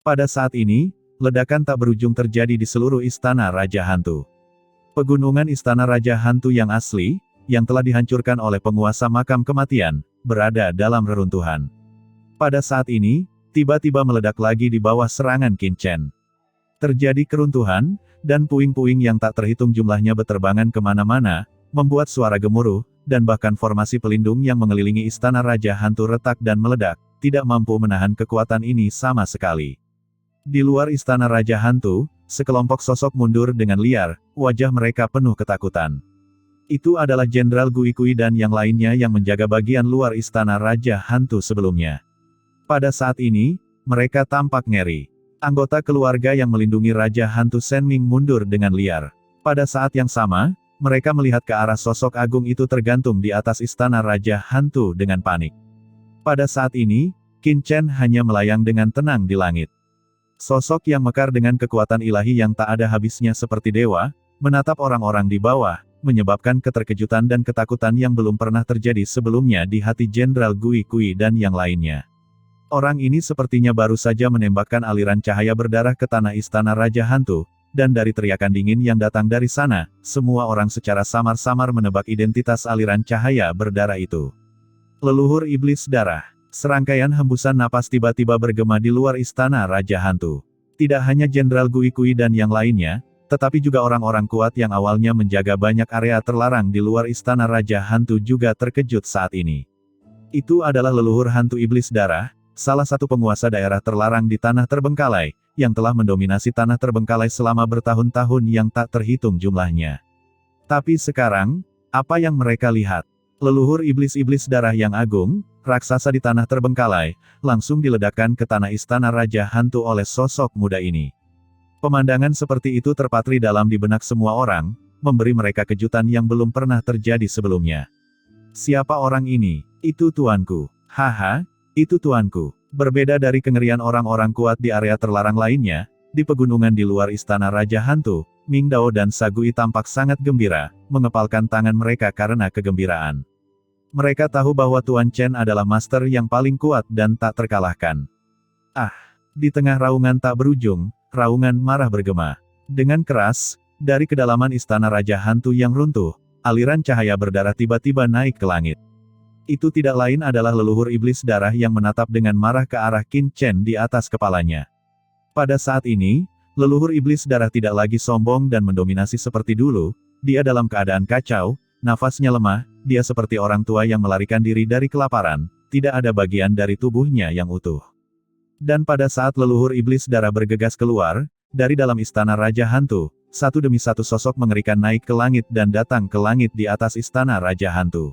Pada saat ini, ledakan tak berujung terjadi di seluruh Istana Raja Hantu. Pegunungan Istana Raja Hantu yang asli, yang telah dihancurkan oleh penguasa makam kematian, berada dalam reruntuhan. Pada saat ini, tiba-tiba meledak lagi di bawah serangan Qin Chen. Terjadi keruntuhan, dan puing-puing yang tak terhitung jumlahnya berterbangan kemana-mana, membuat suara gemuruh, dan bahkan formasi pelindung yang mengelilingi Istana Raja Hantu retak dan meledak, tidak mampu menahan kekuatan ini sama sekali. Di luar Istana Raja Hantu, sekelompok sosok mundur dengan liar, wajah mereka penuh ketakutan. Itu adalah Jenderal Gui Kui dan yang lainnya yang menjaga bagian luar Istana Raja Hantu sebelumnya. Pada saat ini, mereka tampak ngeri. Anggota keluarga yang melindungi Raja Hantu Shen Ming mundur dengan liar. Pada saat yang sama, mereka melihat ke arah sosok agung itu tergantung di atas Istana Raja Hantu dengan panik. Pada saat ini, Qin Chen hanya melayang dengan tenang di langit. Sosok yang mekar dengan kekuatan ilahi yang tak ada habisnya seperti dewa, menatap orang-orang di bawah, menyebabkan keterkejutan dan ketakutan yang belum pernah terjadi sebelumnya di hati Jenderal Gui Kui dan yang lainnya. Orang ini sepertinya baru saja menembakkan aliran cahaya berdarah ke tanah Istana Raja Hantu, dan dari teriakan dingin yang datang dari sana, semua orang secara samar-samar menebak identitas aliran cahaya berdarah itu. Leluhur Iblis Darah. Serangkaian hembusan napas tiba-tiba bergema di luar Istana Raja Hantu. Tidak hanya Jenderal Gui Kui dan yang lainnya, tetapi juga orang-orang kuat yang awalnya menjaga banyak area terlarang di luar Istana Raja Hantu juga terkejut saat ini. Itu adalah leluhur hantu Iblis Darah, salah satu penguasa daerah terlarang di Tanah Terbengkalai, yang telah mendominasi Tanah Terbengkalai selama bertahun-tahun yang tak terhitung jumlahnya. Tapi sekarang, apa yang mereka lihat? Leluhur iblis-iblis darah yang agung, raksasa di Tanah Terbengkalai, langsung diledakkan ke tanah Istana Raja Hantu oleh sosok muda ini. Pemandangan seperti itu terpatri dalam di benak semua orang, memberi mereka kejutan yang belum pernah terjadi sebelumnya. Siapa orang ini? Itu tuanku. Haha, itu tuanku. Berbeda dari kengerian orang-orang kuat di area terlarang lainnya, di pegunungan di luar Istana Raja Hantu, Ming Dao dan Sagui tampak sangat gembira, mengepalkan tangan mereka karena kegembiraan. Mereka tahu bahwa Tuan Chen adalah master yang paling kuat dan tak terkalahkan. Ah! Di tengah raungan tak berujung, raungan marah bergema. Dengan keras, dari kedalaman Istana Raja Hantu yang runtuh, aliran cahaya berdarah tiba-tiba naik ke langit. Itu tidak lain adalah leluhur iblis darah yang menatap dengan marah ke arah Qin Chen di atas kepalanya. Pada saat ini, leluhur iblis darah tidak lagi sombong dan mendominasi seperti dulu, dia dalam keadaan kacau, nafasnya lemah, dia seperti orang tua yang melarikan diri dari kelaparan, tidak ada bagian dari tubuhnya yang utuh. Dan pada saat leluhur iblis darah bergegas keluar, dari dalam Istana Raja Hantu, satu demi satu sosok mengerikan naik ke langit dan datang ke langit di atas Istana Raja Hantu.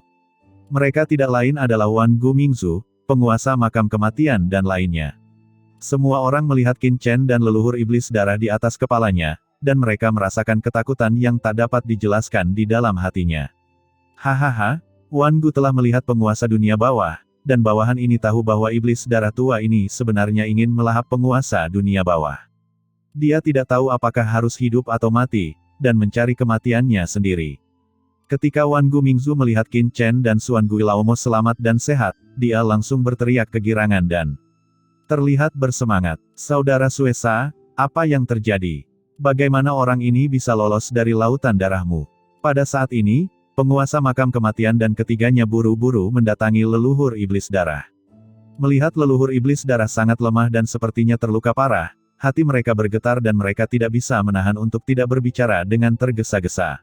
Mereka tidak lain adalah Wan Gu Mingzu, penguasa makam kematian dan lainnya. Semua orang melihat Qin Chen dan leluhur iblis darah di atas kepalanya, dan mereka merasakan ketakutan yang tak dapat dijelaskan di dalam hatinya. Hahaha, Wan Gu telah melihat penguasa dunia bawah, dan bawahan ini tahu bahwa iblis darah tua ini sebenarnya ingin melahap penguasa dunia bawah. Dia tidak tahu apakah harus hidup atau mati, dan mencari kematiannya sendiri. Ketika Wan Gu Mingzu melihat Qin Chen dan Xuan Gui Laomo selamat dan sehat, dia langsung berteriak kegirangan dan terlihat bersemangat. Saudara Suesa, apa yang terjadi? Bagaimana orang ini bisa lolos dari lautan darahmu? Pada saat ini, penguasa makam kematian dan ketiganya buru-buru mendatangi leluhur iblis darah. Melihat leluhur iblis darah sangat lemah dan sepertinya terluka parah, hati mereka bergetar dan mereka tidak bisa menahan untuk tidak berbicara dengan tergesa-gesa.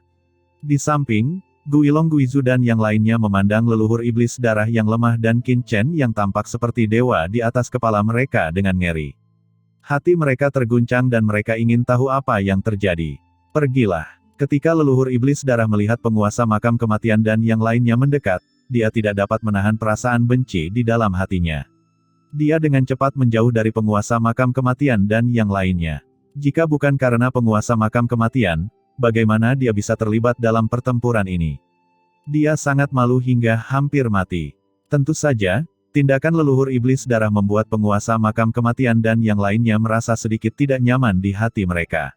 Di samping, Guilong Guizu dan yang lainnya memandang leluhur iblis darah yang lemah dan Qin Chen yang tampak seperti dewa di atas kepala mereka dengan ngeri. Hati mereka terguncang dan mereka ingin tahu apa yang terjadi. Pergilah. Ketika leluhur iblis darah melihat penguasa makam kematian dan yang lainnya mendekat, dia tidak dapat menahan perasaan benci di dalam hatinya. Dia dengan cepat menjauh dari penguasa makam kematian dan yang lainnya. Jika bukan karena penguasa makam kematian, bagaimana dia bisa terlibat dalam pertempuran ini? Dia sangat malu hingga hampir mati. Tentu saja, tindakan leluhur iblis darah membuat penguasa makam kematian dan yang lainnya merasa sedikit tidak nyaman di hati mereka.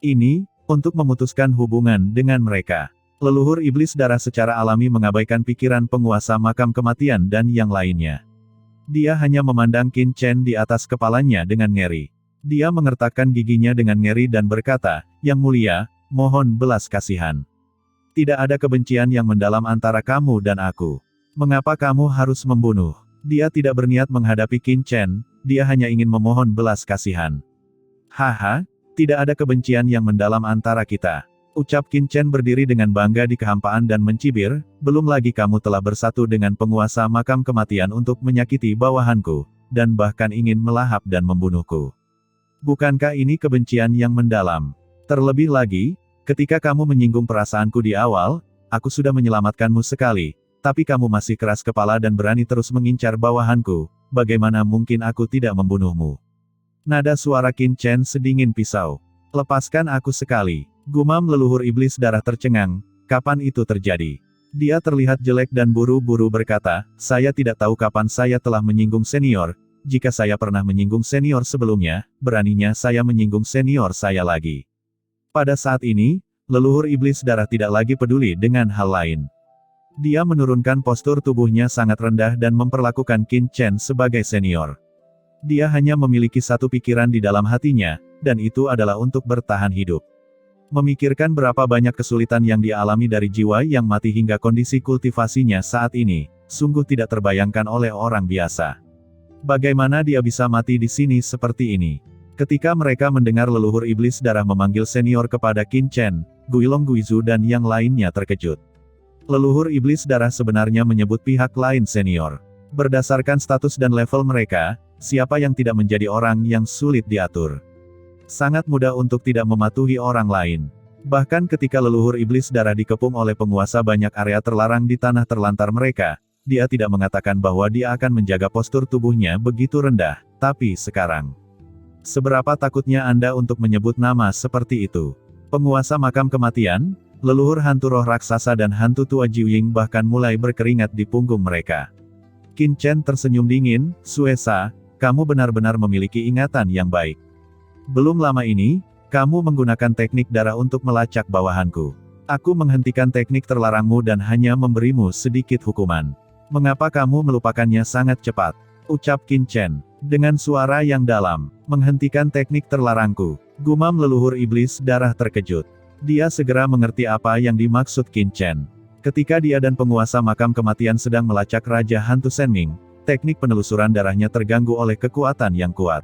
Ini, untuk memutuskan hubungan dengan mereka. Leluhur iblis darah secara alami mengabaikan pikiran penguasa makam kematian dan yang lainnya. Dia hanya memandang Qin Chen di atas kepalanya dengan ngeri. Dia mengertakkan giginya dengan ngeri dan berkata, "Yang mulia, mohon belas kasihan. Tidak ada kebencian yang mendalam antara kamu dan aku. Mengapa kamu harus membunuh?" Dia tidak berniat menghadapi Qin Chen, dia hanya ingin memohon belas kasihan. "Haha, tidak ada kebencian yang mendalam antara kita," ucap Qin Chen berdiri dengan bangga di kehampaan dan mencibir, "Belum lagi kamu telah bersatu dengan penguasa makam kematian untuk menyakiti bawahanku, dan bahkan ingin melahap dan membunuhku. Bukankah ini kebencian yang mendalam? Terlebih lagi, ketika kamu menyinggung perasaanku di awal, aku sudah menyelamatkanmu sekali, tapi kamu masih keras kepala dan berani terus mengincar bawahanku, bagaimana mungkin aku tidak membunuhmu?" Nada suara Qin Chen sedingin pisau. "Lepaskan aku sekali," gumam leluhur iblis darah tercengang, "kapan itu terjadi?" Dia terlihat jelek dan buru-buru berkata, "Saya tidak tahu kapan saya telah menyinggung senior, jika saya pernah menyinggung senior sebelumnya, beraninya saya menyinggung senior saya lagi." Pada saat ini, leluhur iblis darah tidak lagi peduli dengan hal lain. Dia menurunkan postur tubuhnya sangat rendah dan memperlakukan Qin Chen sebagai senior. Dia hanya memiliki satu pikiran di dalam hatinya, dan itu adalah untuk bertahan hidup. Memikirkan berapa banyak kesulitan yang dia alami dari jiwa yang mati hingga kondisi kultivasinya saat ini, sungguh tidak terbayangkan oleh orang biasa. Bagaimana dia bisa mati di sini seperti ini? Ketika mereka mendengar leluhur iblis darah memanggil senior kepada Qin Chen, Guilong Guizu dan yang lainnya terkejut. Leluhur iblis darah sebenarnya menyebut pihak lain senior. Berdasarkan status dan level mereka, siapa yang tidak menjadi orang yang sulit diatur? Sangat mudah untuk tidak mematuhi orang lain. Bahkan ketika leluhur iblis darah dikepung oleh penguasa banyak area terlarang di tanah terlantar mereka, dia tidak mengatakan bahwa dia akan menjaga postur tubuhnya begitu rendah, tapi sekarang. Seberapa takutnya Anda untuk menyebut nama seperti itu? Penguasa makam kematian, leluhur hantu roh raksasa dan hantu tua Jiuying bahkan mulai berkeringat di punggung mereka. Qin Chen tersenyum dingin, "Suesa, kamu benar-benar memiliki ingatan yang baik. Belum lama ini, kamu menggunakan teknik darah untuk melacak bawahanku. Aku menghentikan teknik terlarangmu dan hanya memberimu sedikit hukuman. Mengapa kamu melupakannya sangat cepat?" ucap Qin Chen. Dengan suara yang dalam, "Menghentikan teknik terlarangku," gumam leluhur iblis darah terkejut. Dia segera mengerti apa yang dimaksud Qin Chen. Ketika dia dan penguasa makam kematian sedang melacak Raja Hantu Senming, teknik penelusuran darahnya terganggu oleh kekuatan yang kuat.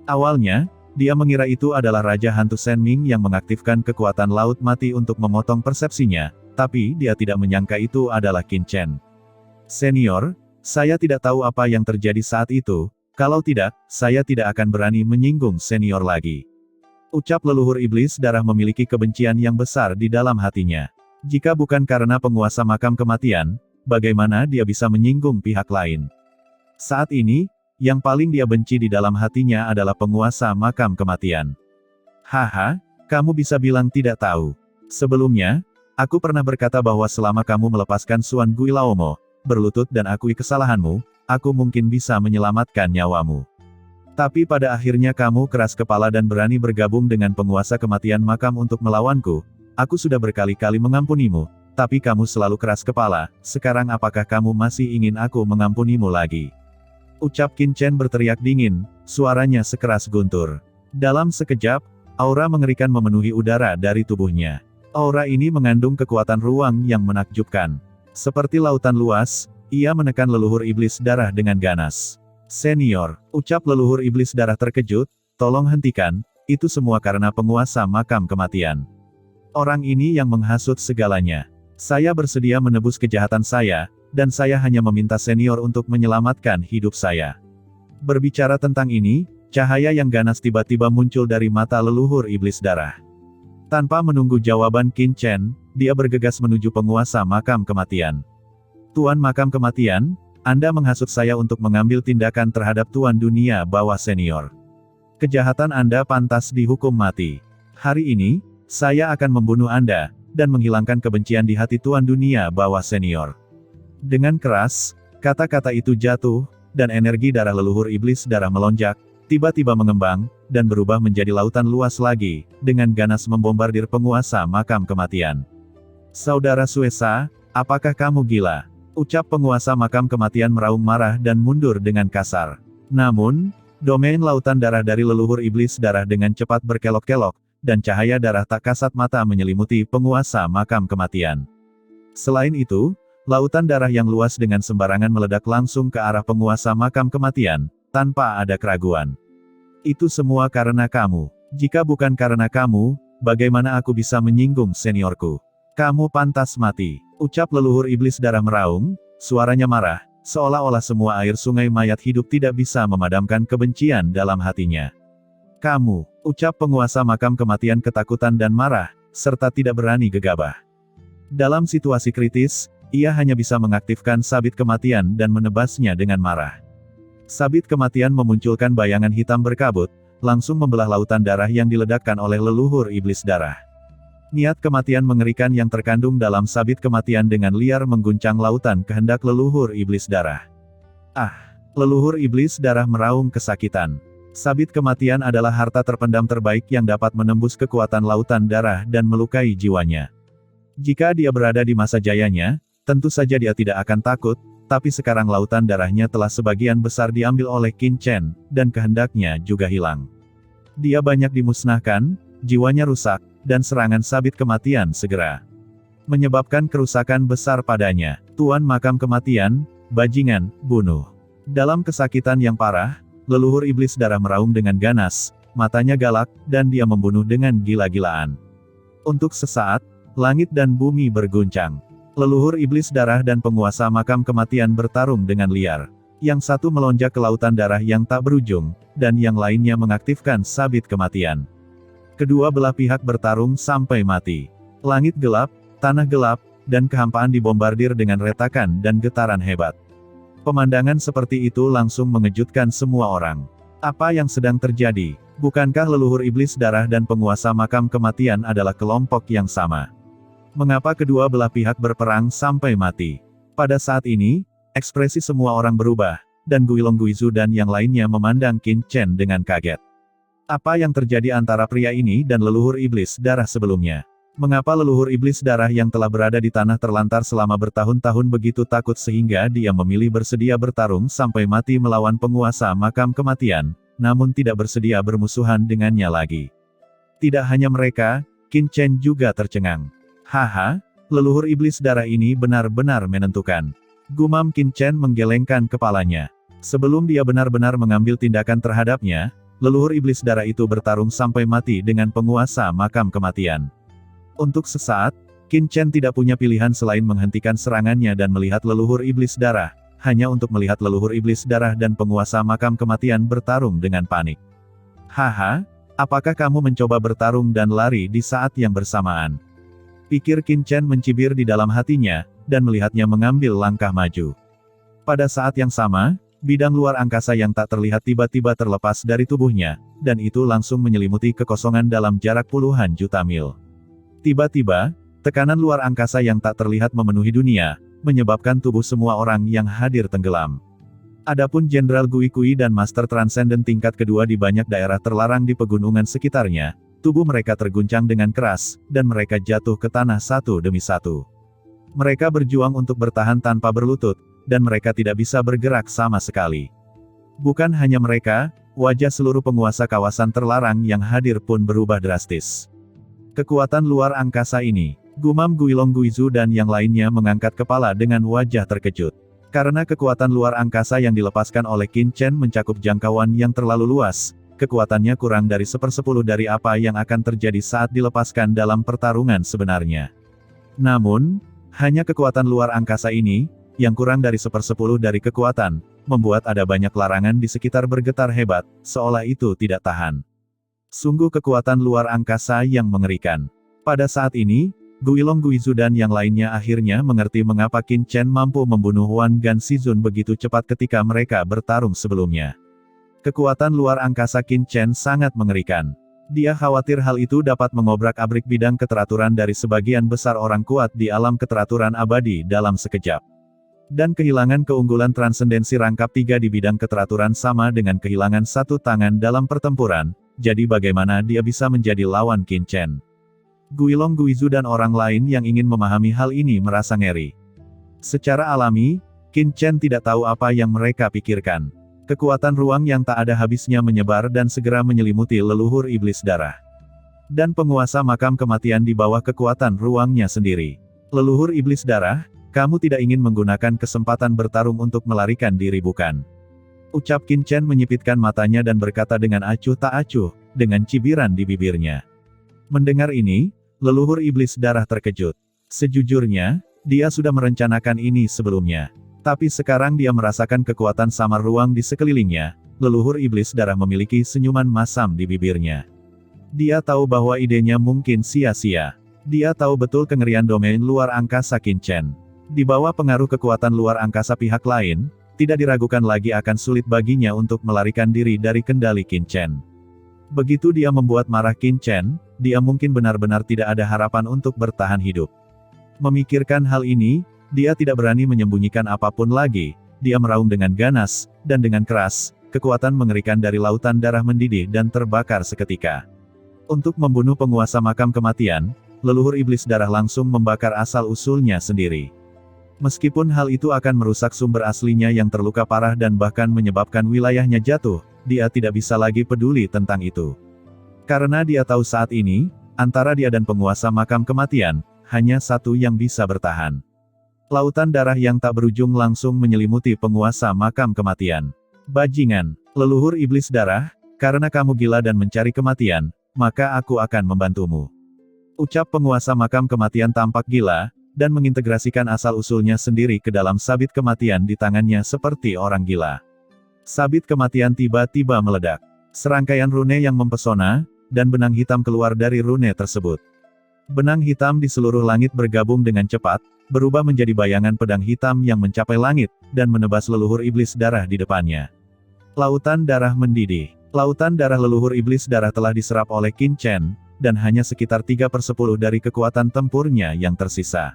Awalnya, dia mengira itu adalah Raja Hantu Senming yang mengaktifkan kekuatan laut mati untuk memotong persepsinya, tapi dia tidak menyangka itu adalah Qin Chen. "Senior, saya tidak tahu apa yang terjadi saat itu, kalau tidak, saya tidak akan berani menyinggung senior lagi," ucap leluhur iblis darah memiliki kebencian yang besar di dalam hatinya. Jika bukan karena penguasa makam kematian, bagaimana dia bisa menyinggung pihak lain? Saat ini, yang paling dia benci di dalam hatinya adalah penguasa makam kematian. "Haha, kamu bisa bilang tidak tahu. Sebelumnya, aku pernah berkata bahwa selama kamu melepaskan Suan Gui Laomo, berlutut dan akui kesalahanmu, aku mungkin bisa menyelamatkan nyawamu. Tapi pada akhirnya kamu keras kepala dan berani bergabung dengan penguasa kematian makam untuk melawanku. Aku sudah berkali-kali mengampunimu, tapi kamu selalu keras kepala, sekarang apakah kamu masih ingin aku mengampunimu lagi?" ucap Qin Chen berteriak dingin, suaranya sekeras guntur. Dalam sekejap, aura mengerikan memenuhi udara dari tubuhnya. Aura ini mengandung kekuatan ruang yang menakjubkan. Seperti lautan luas, ia menekan leluhur iblis darah dengan ganas. "Senior," ucap leluhur iblis darah terkejut, "tolong hentikan, itu semua karena penguasa makam kematian. Orang ini yang menghasut segalanya. Saya bersedia menebus kejahatan saya, dan saya hanya meminta senior untuk menyelamatkan hidup saya." Berbicara tentang ini, cahaya yang ganas tiba-tiba muncul dari mata leluhur iblis darah. Tanpa menunggu jawaban Qin Chen, dia bergegas menuju penguasa makam kematian. "Tuan makam kematian, Anda menghasut saya untuk mengambil tindakan terhadap Tuan Dunia Bawah Senior. Kejahatan Anda pantas dihukum mati. Hari ini, saya akan membunuh Anda, dan menghilangkan kebencian di hati Tuan Dunia Bawah Senior." Dengan keras, kata-kata itu jatuh, dan energi darah leluhur iblis darah melonjak, tiba-tiba mengembang, dan berubah menjadi lautan luas lagi, dengan ganas membombardir penguasa makam kematian. "Saudara Suesa, apakah kamu gila?" ucap penguasa makam kematian meraung marah dan mundur dengan kasar. Namun, Domain lautan darah dari leluhur iblis darah dengan cepat berkelok-kelok, dan cahaya darah tak kasat mata menyelimuti penguasa makam kematian. Selain itu, lautan darah yang luas dengan sembarangan meledak langsung ke arah penguasa makam kematian, tanpa ada keraguan. Itu semua karena kamu. Jika bukan karena kamu, bagaimana aku bisa menyinggung seniorku? Kamu pantas mati. Ucap leluhur iblis darah meraung, suaranya marah, seolah-olah semua air sungai mayat hidup tidak bisa memadamkan kebencian dalam hatinya. Kamu, ucap penguasa makam kematian ketakutan dan marah, serta tidak berani gegabah. Dalam situasi kritis, ia hanya bisa mengaktifkan sabit kematian dan menebasnya dengan marah. Sabit kematian memunculkan bayangan hitam berkabut, langsung membelah lautan darah yang diledakkan oleh leluhur iblis darah. Niat kematian mengerikan yang terkandung dalam sabit kematian dengan liar mengguncang lautan kehendak leluhur iblis darah. Ah! Leluhur iblis darah meraung kesakitan. Sabit kematian adalah harta terpendam terbaik yang dapat menembus kekuatan lautan darah dan melukai jiwanya. Jika dia berada di masa jayanya, tentu saja dia tidak akan takut, tapi sekarang lautan darahnya telah sebagian besar diambil oleh Qin Chen, dan kehendaknya juga hilang. Dia banyak dimusnahkan, jiwanya rusak, dan serangan sabit kematian segera menyebabkan kerusakan besar padanya. Tuan makam kematian, bajingan, bunuh. Dalam kesakitan yang parah, leluhur iblis darah meraung dengan ganas, matanya galak, dan dia membunuh dengan gila-gilaan. Untuk sesaat, langit dan bumi berguncang. Leluhur iblis darah dan penguasa makam kematian bertarung dengan liar. Yang satu melonjak ke lautan darah yang tak berujung, dan yang lainnya mengaktifkan sabit kematian. Kedua belah pihak bertarung sampai mati. Langit gelap, tanah gelap, dan kehampaan dibombardir dengan retakan dan getaran hebat. Pemandangan seperti itu langsung mengejutkan semua orang. Apa yang sedang terjadi? Bukankah leluhur iblis darah dan penguasa makam kematian adalah kelompok yang sama? Mengapa kedua belah pihak berperang sampai mati? Pada saat ini, ekspresi semua orang berubah, dan Guilong Guizu dan yang lainnya memandang Qin Chen dengan kaget. Apa yang terjadi antara pria ini dan leluhur iblis darah sebelumnya? Mengapa leluhur iblis darah yang telah berada di tanah terlantar selama bertahun-tahun begitu takut sehingga dia memilih bersedia bertarung sampai mati melawan penguasa makam kematian, namun tidak bersedia bermusuhan dengannya lagi? Tidak hanya mereka, Qin Chen juga tercengang. Haha, leluhur iblis darah ini benar-benar menentukan. Gumam Qin Chen menggelengkan kepalanya. Sebelum dia benar-benar mengambil tindakan terhadapnya, leluhur iblis darah itu bertarung sampai mati dengan penguasa makam kematian. Untuk sesaat, Qin Chen tidak punya pilihan selain menghentikan serangannya dan melihat leluhur iblis darah, hanya untuk melihat leluhur iblis darah dan penguasa makam kematian bertarung dengan panik. Haha, apakah kamu mencoba bertarung dan lari di saat yang bersamaan? Pikir Qin Chen mencibir di dalam hatinya, dan melihatnya mengambil langkah maju. Pada saat yang sama, bidang luar angkasa yang tak terlihat tiba-tiba terlepas dari tubuhnya, dan itu langsung menyelimuti kekosongan dalam jarak puluhan juta mil. Tiba-tiba, tekanan luar angkasa yang tak terlihat memenuhi dunia, menyebabkan tubuh semua orang yang hadir tenggelam. Adapun Jenderal Gui Kui dan Master Transcendent tingkat kedua di banyak daerah terlarang di pegunungan sekitarnya, tubuh mereka terguncang dengan keras, dan mereka jatuh ke tanah satu demi satu. Mereka berjuang untuk bertahan tanpa berlutut, dan mereka tidak bisa bergerak sama sekali. Bukan hanya mereka, wajah seluruh penguasa kawasan terlarang yang hadir pun berubah drastis. Kekuatan luar angkasa ini, gumam Guilong Guizu dan yang lainnya mengangkat kepala dengan wajah terkejut. Karena kekuatan luar angkasa yang dilepaskan oleh Qin Chen mencakup jangkauan yang terlalu luas, kekuatannya kurang dari 1/10 dari apa yang akan terjadi saat dilepaskan dalam pertarungan sebenarnya. Namun, hanya kekuatan luar angkasa ini, yang kurang dari 1/10 dari kekuatan, membuat ada banyak larangan di sekitar bergetar hebat, seolah itu tidak tahan. Sungguh kekuatan luar angkasa yang mengerikan. Pada saat ini, Guilong Guizu dan yang lainnya akhirnya mengerti mengapa Qin Chen mampu membunuh Wan Ganshizun begitu cepat ketika mereka bertarung sebelumnya. Kekuatan luar angkasa Qin Chen sangat mengerikan. Dia khawatir hal itu dapat mengobrak-abrik bidang keteraturan dari sebagian besar orang kuat di alam keteraturan abadi dalam sekejap. Dan kehilangan keunggulan transendensi rangkap 3 di bidang keteraturan sama dengan kehilangan satu tangan dalam pertempuran, jadi bagaimana dia bisa menjadi lawan Qin Chen? Guilong Guizu dan orang lain yang ingin memahami hal ini merasa ngeri. Secara alami, Qin Chen tidak tahu apa yang mereka pikirkan. Kekuatan ruang yang tak ada habisnya menyebar dan segera menyelimuti leluhur iblis darah. Dan penguasa makam kematian di bawah kekuatan ruangnya sendiri. Leluhur iblis darah, kamu tidak ingin menggunakan kesempatan bertarung untuk melarikan diri bukan? Ucap Qin Chen menyipitkan matanya dan berkata dengan acuh tak acuh, dengan cibiran di bibirnya. Mendengar ini, leluhur iblis darah terkejut. Sejujurnya, dia sudah merencanakan ini sebelumnya. Tapi sekarang dia merasakan kekuatan samar ruang di sekelilingnya, leluhur iblis darah memiliki senyuman masam di bibirnya. Dia tahu bahwa idenya mungkin sia-sia. Dia tahu betul kengerian domain luar angkasa Qin Chen. Di bawah pengaruh kekuatan luar angkasa pihak lain, tidak diragukan lagi akan sulit baginya untuk melarikan diri dari kendali Qin Chen. Begitu dia membuat marah Qin Chen, dia mungkin benar-benar tidak ada harapan untuk bertahan hidup. Memikirkan hal ini, dia tidak berani menyembunyikan apapun lagi. Dia meraung dengan ganas, dan dengan keras, kekuatan mengerikan dari lautan darah mendidih dan terbakar seketika. Untuk membunuh penguasa makam kematian, leluhur iblis darah langsung membakar asal-usulnya sendiri. Meskipun hal itu akan merusak sumber aslinya yang terluka parah dan bahkan menyebabkan wilayahnya jatuh, dia tidak bisa lagi peduli tentang itu. Karena dia tahu saat ini, antara dia dan penguasa makam kematian, hanya satu yang bisa bertahan. Lautan darah yang tak berujung langsung menyelimuti penguasa makam kematian. Bajingan, leluhur iblis darah, karena kamu gila dan mencari kematian, maka aku akan membantumu. Ucap penguasa makam kematian tampak gila, dan mengintegrasikan asal-usulnya sendiri ke dalam sabit kematian di tangannya seperti orang gila. Sabit kematian tiba-tiba meledak. Serangkaian rune yang mempesona, dan benang hitam keluar dari rune tersebut. Benang hitam di seluruh langit bergabung dengan cepat, berubah menjadi bayangan pedang hitam yang mencapai langit, dan menebas leluhur iblis darah di depannya. Lautan darah mendidih. Lautan darah leluhur iblis darah telah diserap oleh Qin Chen, dan hanya sekitar 3/10 dari kekuatan tempurnya yang tersisa.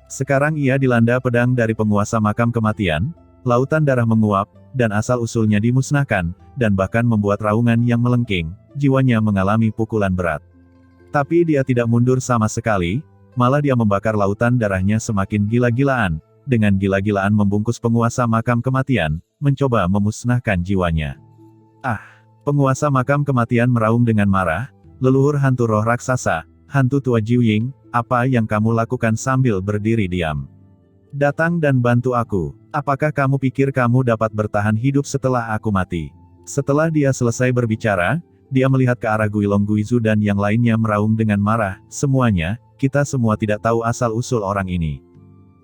Sekarang ia dilanda pedang dari penguasa makam kematian, lautan darah menguap, dan asal-usulnya dimusnahkan, dan bahkan membuat raungan yang melengking, jiwanya mengalami pukulan berat. Tapi dia tidak mundur sama sekali, malah dia membakar lautan darahnya semakin gila-gilaan, dengan gila-gilaan membungkus penguasa makam kematian, mencoba memusnahkan jiwanya. Ah! Penguasa makam kematian meraung dengan marah, leluhur hantu roh raksasa, hantu tua Jiuying, apa yang kamu lakukan sambil berdiri diam? Datang dan bantu aku. Apakah kamu pikir kamu dapat bertahan hidup setelah aku mati? Setelah dia selesai berbicara, dia melihat ke arah Guilong Guizu dan yang lainnya meraung dengan marah, semuanya, kita semua tidak tahu asal-usul orang ini.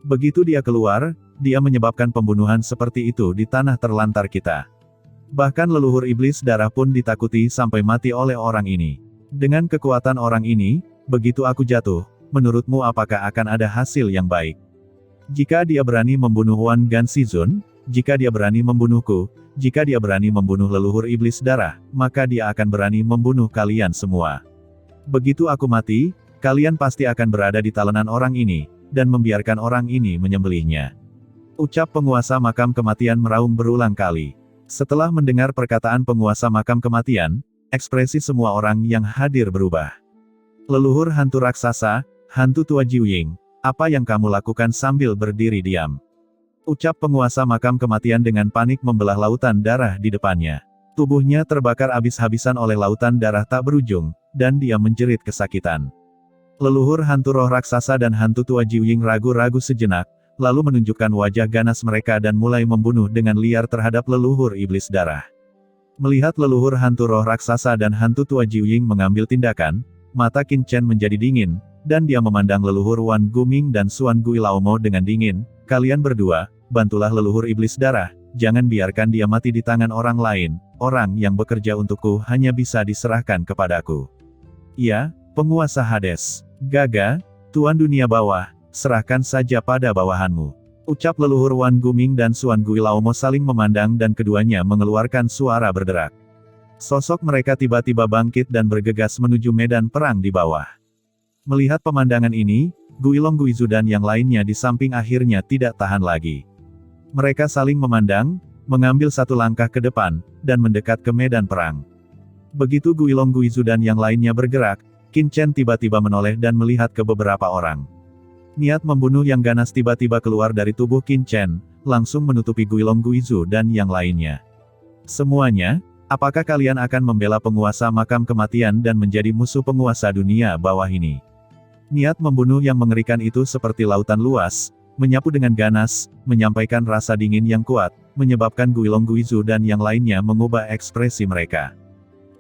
Begitu dia keluar, dia menyebabkan pembunuhan seperti itu di tanah terlantar kita. Bahkan leluhur iblis darah pun ditakuti sampai mati oleh orang ini. Dengan kekuatan orang ini, begitu aku jatuh, menurutmu apakah akan ada hasil yang baik? Jika dia berani membunuh Wan Ganshizun, jika dia berani membunuhku, jika dia berani membunuh leluhur iblis darah, maka dia akan berani membunuh kalian semua. Begitu aku mati, kalian pasti akan berada di talenan orang ini, dan membiarkan orang ini menyembelihnya. Ucap penguasa makam kematian meraung berulang kali. Setelah mendengar perkataan penguasa makam kematian, ekspresi semua orang yang hadir berubah. Leluhur hantu raksasa, hantu tua Jiuying, apa yang kamu lakukan sambil berdiri diam? Ucap penguasa makam kematian dengan panik membelah lautan darah di depannya. Tubuhnya terbakar habis-habisan oleh lautan darah tak berujung, dan dia menjerit kesakitan. Leluhur hantu roh raksasa dan hantu tua Jiuying ragu-ragu sejenak, lalu menunjukkan wajah ganas mereka dan mulai membunuh dengan liar terhadap leluhur iblis darah. Melihat leluhur hantu roh raksasa dan hantu tua Jiuying mengambil tindakan, mata Qin Chen menjadi dingin, dan dia memandang leluhur Wan Guming dan Suan Guilaumo dengan dingin. Kalian berdua, bantulah leluhur iblis darah, jangan biarkan dia mati di tangan orang lain, orang yang bekerja untukku hanya bisa diserahkan kepadaku. Ya, penguasa Hades. Gaga, Tuan Dunia Bawah, serahkan saja pada bawahanmu. Ucap leluhur Wan Guming dan Suan Guilaumo saling memandang dan keduanya mengeluarkan suara berderak. Sosok mereka tiba-tiba bangkit dan bergegas menuju medan perang di bawah. Melihat pemandangan ini, Guilong Guizu dan yang lainnya di samping akhirnya tidak tahan lagi. Mereka saling memandang, mengambil satu langkah ke depan, dan mendekat ke medan perang. Begitu Guilong Guizu dan yang lainnya bergerak, Qin Chen tiba-tiba menoleh dan melihat ke beberapa orang. Niat membunuh yang ganas tiba-tiba keluar dari tubuh Qin Chen, langsung menutupi Guilong Guizu dan yang lainnya. Semuanya, apakah kalian akan membela penguasa makam kematian dan menjadi musuh penguasa dunia bawah ini? Niat membunuh yang mengerikan itu seperti lautan luas, menyapu dengan ganas, menyampaikan rasa dingin yang kuat, menyebabkan Guilong Guizu dan yang lainnya mengubah ekspresi mereka.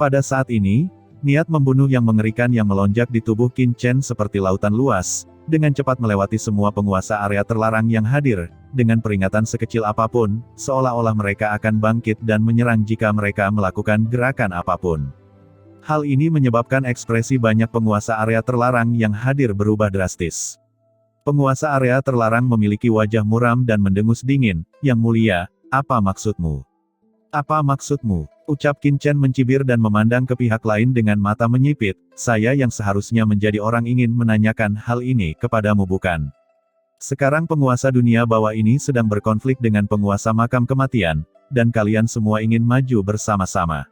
Pada saat ini, niat membunuh yang mengerikan yang melonjak di tubuh Qin Chen seperti lautan luas, dengan cepat melewati semua penguasa area terlarang yang hadir, dengan peringatan sekecil apapun, seolah-olah mereka akan bangkit dan menyerang jika mereka melakukan gerakan apapun. Hal ini menyebabkan ekspresi banyak penguasa area terlarang yang hadir berubah drastis. Penguasa area terlarang memiliki wajah muram dan mendengus dingin. Yang mulia, apa maksudmu? Apa maksudmu? Ucap Qin Chen mencibir dan memandang ke pihak lain dengan mata menyipit. Saya yang seharusnya menjadi orang ingin menanyakan hal ini kepadamu bukan? Sekarang penguasa dunia bawah ini sedang berkonflik dengan penguasa makam kematian, dan kalian semua ingin maju bersama-sama.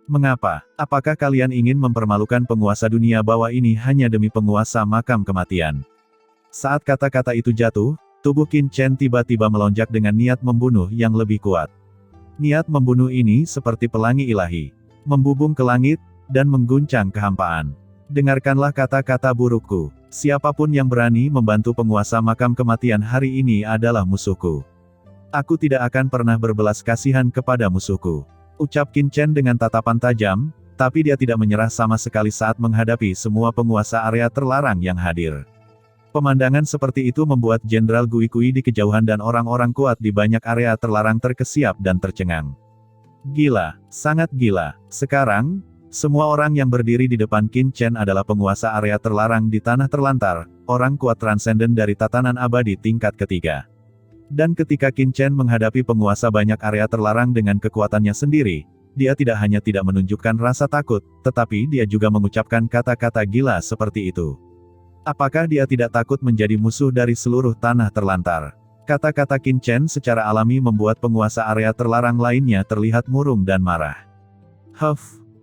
Mengapa? Apakah kalian ingin mempermalukan penguasa dunia bawah ini hanya demi penguasa makam kematian? Saat kata-kata itu jatuh, tubuh Qin Chen tiba-tiba melonjak dengan niat membunuh yang lebih kuat. Niat membunuh ini seperti pelangi ilahi, membubung ke langit, dan mengguncang kehampaan. Dengarkanlah kata-kata burukku. Siapapun yang berani membantu penguasa makam kematian hari ini adalah musuhku. Aku tidak akan pernah berbelas kasihan kepada musuhku. Ucap Qin Chen dengan tatapan tajam, tapi dia tidak menyerah sama sekali saat menghadapi semua penguasa area terlarang yang hadir. Pemandangan seperti itu membuat Jenderal Gui Kui di kejauhan dan orang-orang kuat di banyak area terlarang terkesiap dan tercengang. Gila, sangat gila. Sekarang, semua orang yang berdiri di depan Qin Chen adalah penguasa area terlarang di tanah terlantar, orang kuat transenden dari tatanan abadi tingkat ketiga. Dan ketika Qin Chen menghadapi penguasa banyak area terlarang dengan kekuatannya sendiri, dia tidak hanya tidak menunjukkan rasa takut, tetapi dia juga mengucapkan kata-kata gila seperti itu. Apakah dia tidak takut menjadi musuh dari seluruh tanah terlantar? Kata-kata Qin Chen secara alami membuat penguasa area terlarang lainnya terlihat murung dan marah.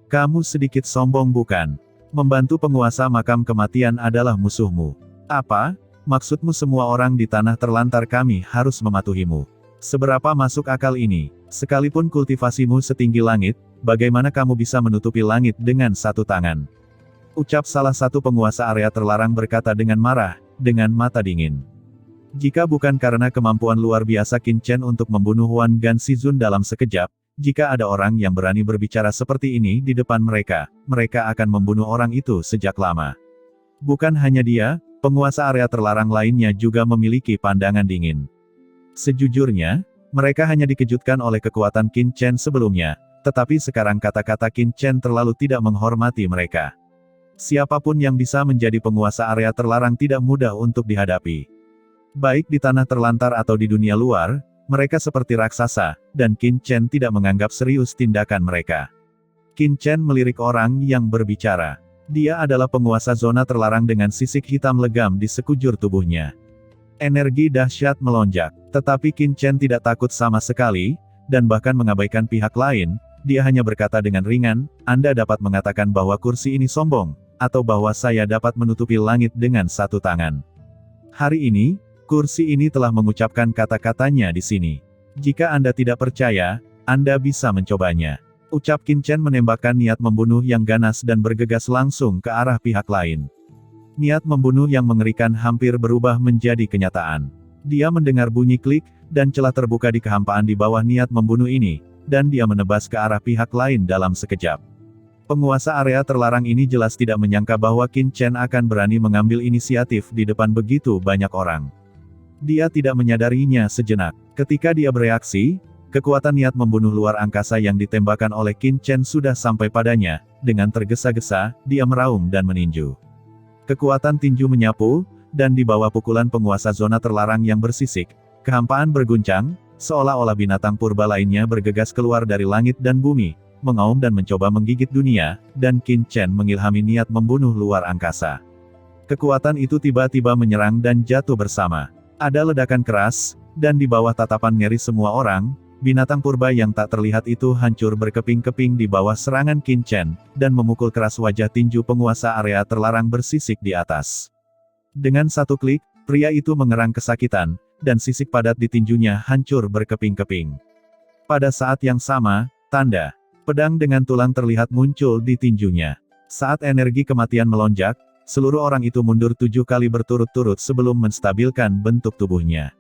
Kamu sedikit sombong bukan? Membantu penguasa makam kematian adalah musuhmu. Apa? Maksudmu semua orang di tanah terlantar kami harus mematuhimu. Seberapa masuk akal ini? Sekalipun kultivasimu setinggi langit, bagaimana kamu bisa menutupi langit dengan satu tangan? Ucap salah satu penguasa area terlarang berkata dengan marah, dengan mata dingin. Jika bukan karena kemampuan luar biasa Qin Chen untuk membunuh Huan Ganshizun dalam sekejap, jika ada orang yang berani berbicara seperti ini di depan mereka, mereka akan membunuh orang itu sejak lama. Bukan hanya dia, penguasa area terlarang lainnya juga memiliki pandangan dingin. Sejujurnya, mereka hanya dikejutkan oleh kekuatan Qin Chen sebelumnya, tetapi sekarang kata-kata Qin Chen terlalu tidak menghormati mereka. Siapapun yang bisa menjadi penguasa area terlarang tidak mudah untuk dihadapi. Baik di tanah terlantar atau di dunia luar, mereka seperti raksasa, dan Qin Chen tidak menganggap serius tindakan mereka. Qin Chen melirik orang yang berbicara. Dia adalah penguasa zona terlarang dengan sisik hitam legam di sekujur tubuhnya. Energi dahsyat melonjak, tetapi Qin Chen tidak takut sama sekali, dan bahkan mengabaikan pihak lain, dia hanya berkata dengan ringan, Anda dapat mengatakan bahwa kursi ini sombong, atau bahwa saya dapat menutupi langit dengan satu tangan. Hari ini, kursi ini telah mengucapkan kata-katanya di sini. Jika Anda tidak percaya, Anda bisa mencobanya. Ucap Qin Chen menembakkan niat membunuh yang ganas dan bergegas langsung ke arah pihak lain. Niat membunuh yang mengerikan hampir berubah menjadi kenyataan. Dia mendengar bunyi klik, dan celah terbuka di kehampaan di bawah niat membunuh ini, dan dia menebas ke arah pihak lain dalam sekejap. Penguasa area terlarang ini jelas tidak menyangka bahwa Qin Chen akan berani mengambil inisiatif di depan begitu banyak orang. Dia tidak menyadarinya sejenak. Ketika dia bereaksi, kekuatan niat membunuh luar angkasa yang ditembakkan oleh Qin Chen sudah sampai padanya. Dengan tergesa-gesa, dia meraung dan meninju. Kekuatan tinju menyapu, dan di bawah pukulan penguasa zona terlarang yang bersisik, kehampaan berguncang, seolah-olah binatang purba lainnya bergegas keluar dari langit dan bumi, mengaum dan mencoba menggigit dunia, dan Qin Chen mengilhami niat membunuh luar angkasa. Kekuatan itu tiba-tiba menyerang dan jatuh bersama. Ada ledakan keras, dan di bawah tatapan ngeri semua orang, binatang purba yang tak terlihat itu hancur berkeping-keping di bawah serangan Qin Chen, dan memukul keras wajah tinju penguasa area terlarang bersisik di atas. Dengan satu klik, pria itu mengerang kesakitan, dan sisik padat di tinjunya hancur berkeping-keping. Pada saat yang sama, Tanda. Pedang dengan tulang terlihat muncul di tinjunya. Saat energi kematian melonjak, seluruh orang itu mundur 7 kali berturut-turut sebelum menstabilkan bentuk tubuhnya.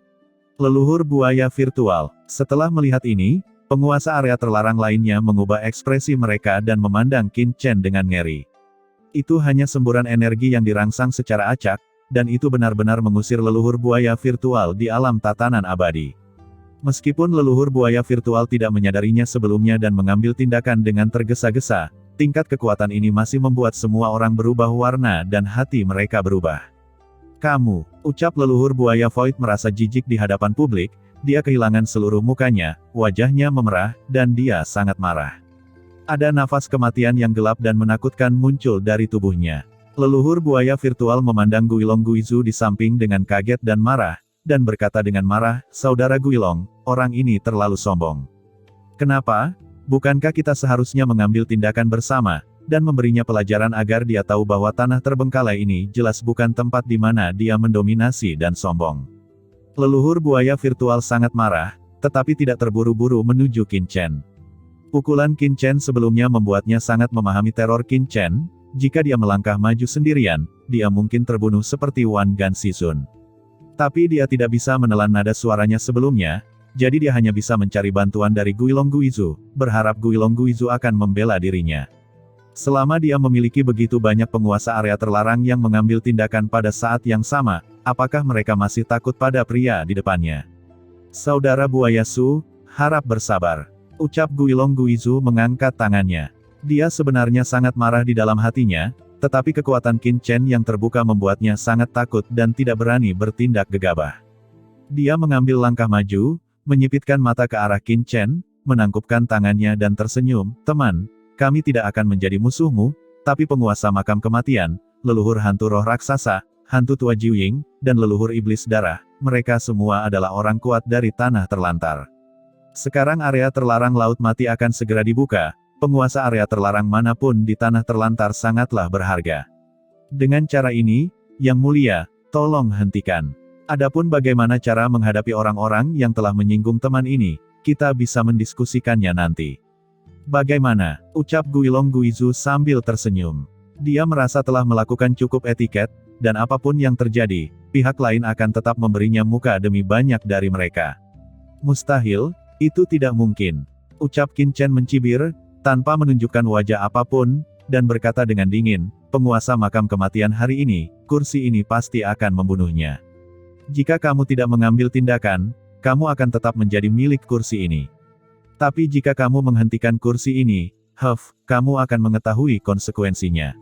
Leluhur buaya virtual. Setelah melihat ini, penguasa area terlarang lainnya mengubah ekspresi mereka dan memandang Qin Chen dengan ngeri. Itu hanya semburan energi yang dirangsang secara acak, dan itu benar-benar mengusir leluhur buaya virtual di alam tatanan abadi. Meskipun leluhur buaya virtual tidak menyadarinya sebelumnya dan mengambil tindakan dengan tergesa-gesa, tingkat kekuatan ini masih membuat semua orang berubah warna dan hati mereka berubah. Kamu, ucap leluhur buaya Void merasa jijik di hadapan publik, dia kehilangan seluruh mukanya, wajahnya memerah, dan dia sangat marah. Ada nafas kematian yang gelap dan menakutkan muncul dari tubuhnya. Leluhur buaya virtual memandang Guilong Guizu di samping dengan kaget dan marah, dan berkata dengan marah, "Saudara Guilong, orang ini terlalu sombong. Kenapa? Bukankah kita seharusnya mengambil tindakan bersama, dan memberinya pelajaran agar dia tahu bahwa tanah terbengkalai ini jelas bukan tempat di mana dia mendominasi dan sombong." Leluhur buaya virtual sangat marah, tetapi tidak terburu-buru menuju Qin Chen. Pukulan Qin Chen sebelumnya membuatnya sangat memahami teror Qin Chen. Jika dia melangkah maju sendirian, dia mungkin terbunuh seperti Wan Ganshizun. Tapi dia tidak bisa menelan nada suaranya sebelumnya, jadi dia hanya bisa mencari bantuan dari Guilong Guizu, berharap Guilong Guizu akan membela dirinya. Selama dia memiliki begitu banyak penguasa area terlarang yang mengambil tindakan pada saat yang sama, apakah mereka masih takut pada pria di depannya? Saudara Buaya Su, harap bersabar. Ucap Guilong Guizu mengangkat tangannya. Dia sebenarnya sangat marah di dalam hatinya, tetapi kekuatan Qin Chen yang terbuka membuatnya sangat takut dan tidak berani bertindak gegabah. Dia mengambil langkah maju, menyipitkan mata ke arah Qin Chen, menangkupkan tangannya dan tersenyum, "Teman, kami tidak akan menjadi musuhmu, tapi penguasa makam kematian, leluhur hantu roh raksasa, hantu tua Jiuying, dan leluhur iblis darah, mereka semua adalah orang kuat dari tanah terlantar. Sekarang area terlarang Laut Mati akan segera dibuka. Penguasa area terlarang manapun di tanah terlantar sangatlah berharga. Dengan cara ini, Yang Mulia, tolong hentikan. Adapun bagaimana cara menghadapi orang-orang yang telah menyinggung teman ini, kita bisa mendiskusikannya nanti." "Bagaimana?" ucap Guilong Guizu sambil tersenyum. Dia merasa telah melakukan cukup etiket, dan apapun yang terjadi, pihak lain akan tetap memberinya muka demi banyak dari mereka. "Mustahil, itu tidak mungkin," ucap Qin Chen mencibir, tanpa menunjukkan wajah apapun, dan berkata dengan dingin, "Penguasa makam kematian hari ini, kursi ini pasti akan membunuhnya. Jika kamu tidak mengambil tindakan, kamu akan tetap menjadi milik kursi ini. Tapi jika kamu menghentikan kursi ini, kamu akan mengetahui konsekuensinya."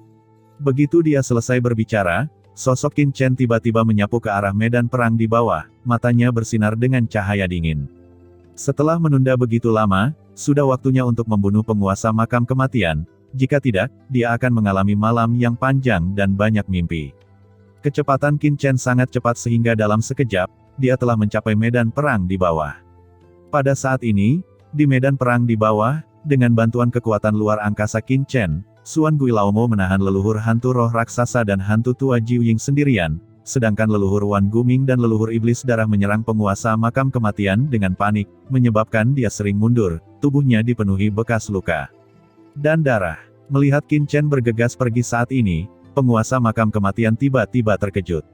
Begitu dia selesai berbicara, sosok Qin Chen tiba-tiba menyapu ke arah medan perang di bawah, matanya bersinar dengan cahaya dingin. Setelah menunda begitu lama, sudah waktunya untuk membunuh penguasa makam kematian, jika tidak, dia akan mengalami malam yang panjang dan banyak mimpi. Kecepatan Qin Chen sangat cepat sehingga dalam sekejap, dia telah mencapai medan perang di bawah. Pada saat ini, di medan perang di bawah, dengan bantuan kekuatan luar angkasa Qin Chen, Suan Guilaumo menahan leluhur hantu roh raksasa dan hantu tua Jiuying sendirian, sedangkan leluhur Wan Guming dan leluhur iblis darah menyerang penguasa makam kematian dengan panik, menyebabkan dia sering mundur, tubuhnya dipenuhi bekas luka dan darah. Melihat Qin Chen bergegas pergi saat ini, penguasa makam kematian tiba-tiba terkejut.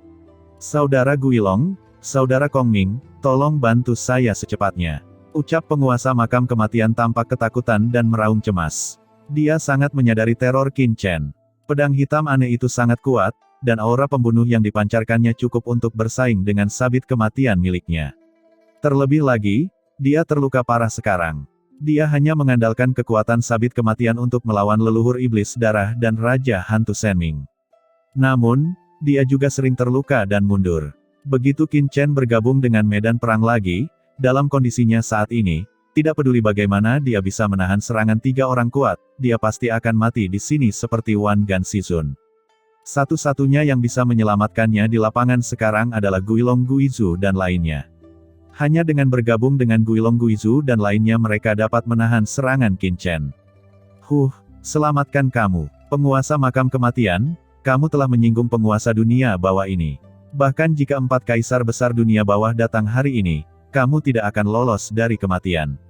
"Saudara Guilong, Saudara Kongming, tolong bantu saya secepatnya," ucap penguasa makam kematian tampak ketakutan dan meraung cemas. Dia sangat menyadari teror Qin Chen. Pedang hitam aneh itu sangat kuat, dan aura pembunuh yang dipancarkannya cukup untuk bersaing dengan sabit kematian miliknya. Terlebih lagi, dia terluka parah sekarang. Dia hanya mengandalkan kekuatan sabit kematian untuk melawan leluhur iblis darah dan Raja Hantu Senming. Namun, dia juga sering terluka dan mundur. Begitu Qin Chen bergabung dengan medan perang lagi, dalam kondisinya saat ini, tidak peduli bagaimana dia bisa menahan serangan 3 orang kuat, dia pasti akan mati di sini seperti Wan Ganshizun. Satu-satunya yang bisa menyelamatkannya di lapangan sekarang adalah Guilong Guizu dan lainnya. Hanya dengan bergabung dengan Guilong Guizu dan lainnya mereka dapat menahan serangan Qin Chen. Selamatkan kamu, penguasa makam kematian, kamu telah menyinggung penguasa dunia bawah ini. Bahkan jika 4 kaisar besar dunia bawah datang hari ini, kamu tidak akan lolos dari kematian.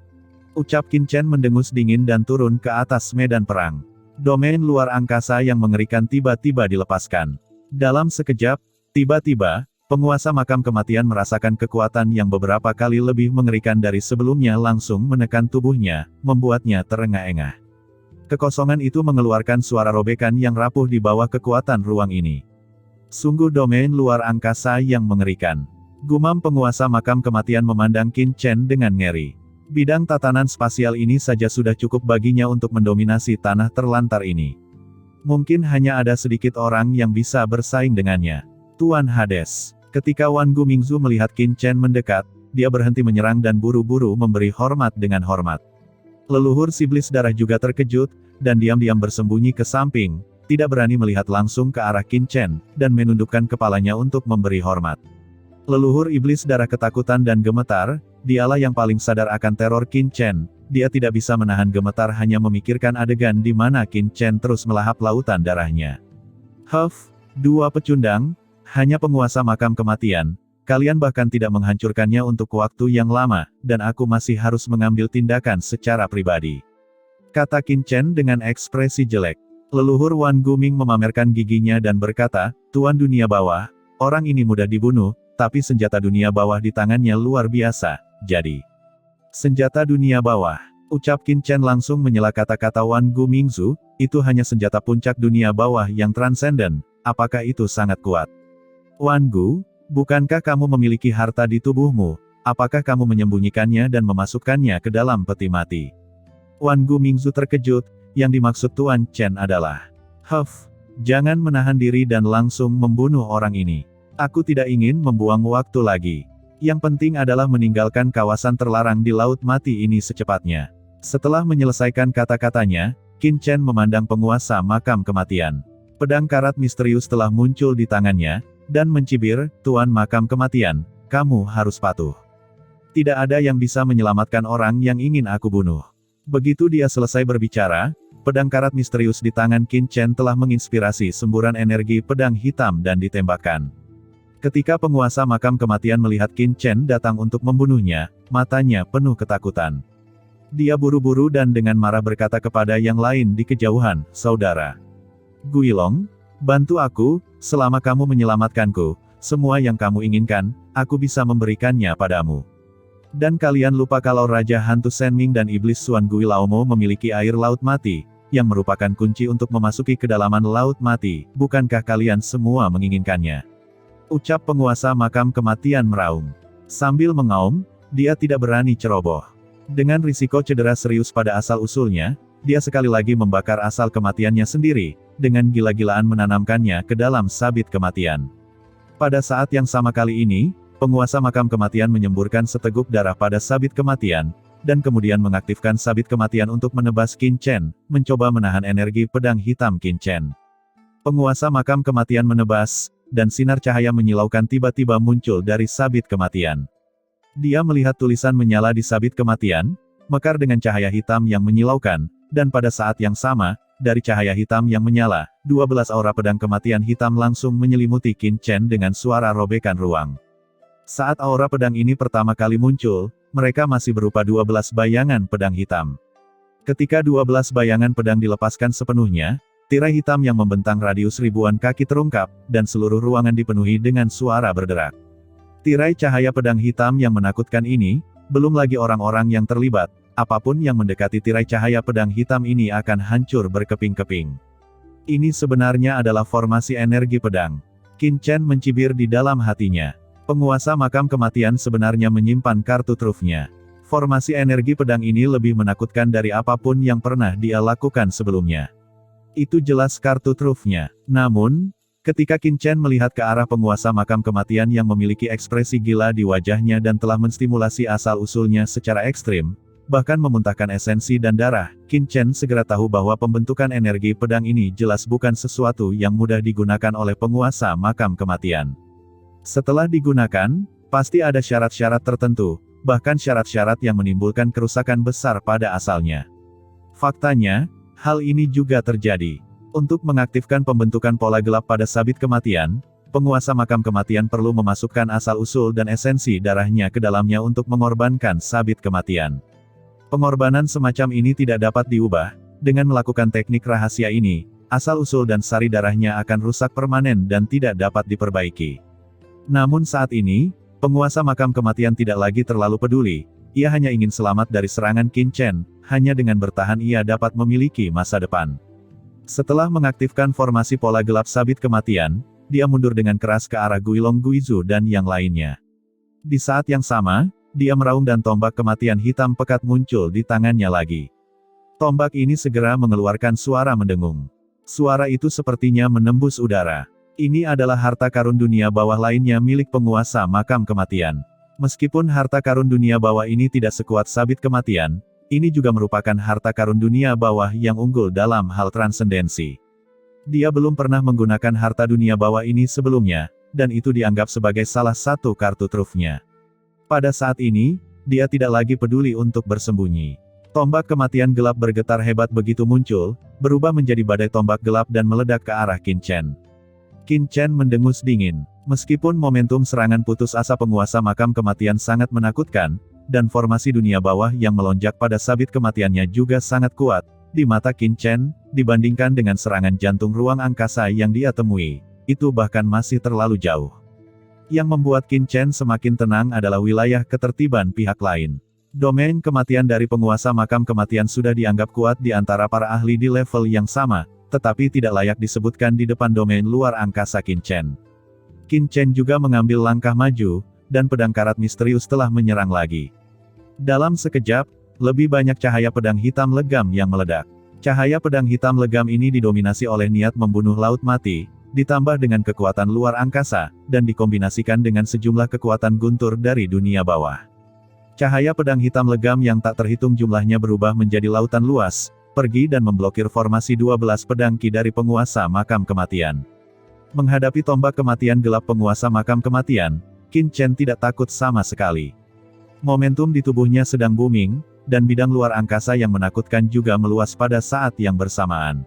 Ucap Qin Chen mendengus dingin dan turun ke atas medan perang. Domain luar angkasa yang mengerikan tiba-tiba dilepaskan. Dalam sekejap, tiba-tiba, penguasa makam kematian merasakan kekuatan yang beberapa kali lebih mengerikan dari sebelumnya langsung menekan tubuhnya, membuatnya terengah-engah. Kekosongan itu mengeluarkan suara robekan yang rapuh di bawah kekuatan ruang ini. Sungguh domain luar angkasa yang mengerikan. Gumam penguasa makam kematian memandang Qin Chen dengan ngeri. Bidang tatanan spasial ini saja sudah cukup baginya untuk mendominasi tanah terlantar ini. Mungkin hanya ada sedikit orang yang bisa bersaing dengannya. Tuan Hades. Ketika Wan Gumingzu melihat Qin Chen mendekat, dia berhenti menyerang dan buru-buru memberi hormat dengan hormat. Leluhur Siblis Darah juga terkejut, dan diam-diam bersembunyi ke samping, tidak berani melihat langsung ke arah Qin Chen, dan menundukkan kepalanya untuk memberi hormat. Leluhur Iblis Darah ketakutan dan gemetar, dialah yang paling sadar akan teror Qin Chen, dia tidak bisa menahan gemetar hanya memikirkan adegan di mana Qin Chen terus melahap lautan darahnya. Huff, dua pecundang, hanya penguasa makam kematian, kalian bahkan tidak menghancurkannya untuk waktu yang lama, dan aku masih harus mengambil tindakan secara pribadi. Kata Qin Chen dengan ekspresi jelek. Leluhur Wan Guming memamerkan giginya dan berkata, Tuan Dunia Bawah, orang ini mudah dibunuh, tapi senjata dunia bawah di tangannya luar biasa, jadi. Senjata dunia bawah, ucap Qin Chen langsung menyela kata-kata Wan Gumingzu, itu hanya senjata puncak dunia bawah yang transenden, apakah itu sangat kuat? Wan Gu, bukankah kamu memiliki harta di tubuhmu, apakah kamu menyembunyikannya dan memasukkannya ke dalam peti mati? Wan Gumingzu terkejut, yang dimaksud Tuan Chen adalah, Huff, jangan menahan diri dan langsung membunuh orang ini. Aku tidak ingin membuang waktu lagi. Yang penting adalah meninggalkan kawasan terlarang di Laut Mati ini secepatnya. Setelah menyelesaikan kata-katanya, Qin Chen memandang penguasa makam kematian. Pedang karat misterius telah muncul di tangannya, dan mencibir, Tuan makam kematian, kamu harus patuh. Tidak ada yang bisa menyelamatkan orang yang ingin aku bunuh. Begitu dia selesai berbicara, pedang karat misterius di tangan Qin Chen telah menginspirasi semburan energi pedang hitam dan ditembakkan. Ketika penguasa makam kematian melihat Qin Chen datang untuk membunuhnya, matanya penuh ketakutan. Dia buru-buru dan dengan marah berkata kepada yang lain di kejauhan, Saudara Guilong, bantu aku, selama kamu menyelamatkanku, semua yang kamu inginkan, aku bisa memberikannya padamu. Dan kalian lupa kalau Raja Hantu Senming dan Iblis Suan Guilaumo memiliki air laut mati, yang merupakan kunci untuk memasuki kedalaman laut mati, bukankah kalian semua menginginkannya? Ucap penguasa makam kematian meraung. Sambil mengaum, dia tidak berani ceroboh. Dengan risiko cedera serius pada asal-usulnya, dia sekali lagi membakar asal kematiannya sendiri, dengan gila-gilaan menanamkannya ke dalam sabit kematian. Pada saat yang sama kali ini, penguasa makam kematian menyemburkan seteguk darah pada sabit kematian, dan kemudian mengaktifkan sabit kematian untuk menebas Qin Chen, mencoba menahan energi pedang hitam Qin Chen. Penguasa makam kematian menebas, dan sinar cahaya menyilaukan tiba-tiba muncul dari sabit kematian. Dia melihat tulisan menyala di sabit kematian, mekar dengan cahaya hitam yang menyilaukan, dan pada saat yang sama, dari cahaya hitam yang menyala, 12 aura pedang kematian hitam langsung menyelimuti Qin Chen dengan suara robekan ruang. Saat aura pedang ini pertama kali muncul, mereka masih berupa 12 bayangan pedang hitam. Ketika 12 bayangan pedang dilepaskan sepenuhnya, tirai hitam yang membentang radius ribuan kaki terungkap, dan seluruh ruangan dipenuhi dengan suara berderak. Tirai cahaya pedang hitam yang menakutkan ini, belum lagi orang-orang yang terlibat, apapun yang mendekati tirai cahaya pedang hitam ini akan hancur berkeping-keping. Ini sebenarnya adalah formasi energi pedang. Qin Chen mencibir di dalam hatinya. Penguasa makam kematian sebenarnya menyimpan kartu trufnya. Formasi energi pedang ini lebih menakutkan dari apapun yang pernah dia lakukan sebelumnya. Itu jelas kartu trufnya. Namun, ketika Qin Chen melihat ke arah penguasa makam kematian yang memiliki ekspresi gila di wajahnya dan telah menstimulasi asal-usulnya secara ekstrim, bahkan memuntahkan esensi dan darah, Qin Chen segera tahu bahwa pembentukan energi pedang ini jelas bukan sesuatu yang mudah digunakan oleh penguasa makam kematian. Setelah digunakan, pasti ada syarat-syarat tertentu, bahkan syarat-syarat yang menimbulkan kerusakan besar pada asalnya. Faktanya, hal ini juga terjadi. Untuk mengaktifkan pembentukan pola gelap pada sabit kematian, penguasa makam kematian perlu memasukkan asal-usul dan esensi darahnya ke dalamnya untuk mengorbankan sabit kematian. Pengorbanan semacam ini tidak dapat diubah. Dengan melakukan teknik rahasia ini, asal-usul dan sari darahnya akan rusak permanen dan tidak dapat diperbaiki. Namun saat ini, penguasa makam kematian tidak lagi terlalu peduli. Ia hanya ingin selamat dari serangan Qin Chen. Hanya dengan bertahan ia dapat memiliki masa depan. Setelah mengaktifkan formasi pola gelap sabit kematian, dia mundur dengan keras ke arah Guilong Guizu dan yang lainnya. Di saat yang sama, dia meraung dan tombak kematian hitam pekat muncul di tangannya lagi. Tombak ini segera mengeluarkan suara mendengung. Suara itu sepertinya menembus udara. Ini adalah harta karun dunia bawah lainnya milik penguasa makam kematian. Meskipun harta karun dunia bawah ini tidak sekuat sabit kematian, ini juga merupakan harta karun dunia bawah yang unggul dalam hal transendensi. Dia belum pernah menggunakan harta dunia bawah ini sebelumnya, dan itu dianggap sebagai salah satu kartu trufnya. Pada saat ini, dia tidak lagi peduli untuk bersembunyi. Tombak kematian gelap bergetar hebat begitu muncul, berubah menjadi badai tombak gelap dan meledak ke arah Qin Chen. Qin Chen mendengus dingin. Meskipun momentum serangan putus asa penguasa makam kematian sangat menakutkan, dan formasi dunia bawah yang melonjak pada sabit kematiannya juga sangat kuat, di mata Qin Chen, dibandingkan dengan serangan jantung ruang angkasa yang dia temui, itu bahkan masih terlalu jauh. Yang membuat Qin Chen semakin tenang adalah wilayah ketertiban pihak lain. Domain kematian dari penguasa makam kematian sudah dianggap kuat di antara para ahli di level yang sama, tetapi tidak layak disebutkan di depan domain luar angkasa Qin Chen. Qin Chen juga mengambil langkah maju, dan pedang karat misterius telah menyerang lagi. Dalam sekejap, lebih banyak cahaya pedang hitam legam yang meledak. Cahaya pedang hitam legam ini didominasi oleh niat membunuh laut mati, ditambah dengan kekuatan luar angkasa, dan dikombinasikan dengan sejumlah kekuatan guntur dari dunia bawah. Cahaya pedang hitam legam yang tak terhitung jumlahnya berubah menjadi lautan luas, pergi dan memblokir formasi 12 pedang ki dari penguasa makam kematian. Menghadapi tombak kematian gelap penguasa makam kematian, Qin Chen tidak takut sama sekali. Momentum di tubuhnya sedang booming, dan bidang luar angkasa yang menakutkan juga meluas pada saat yang bersamaan.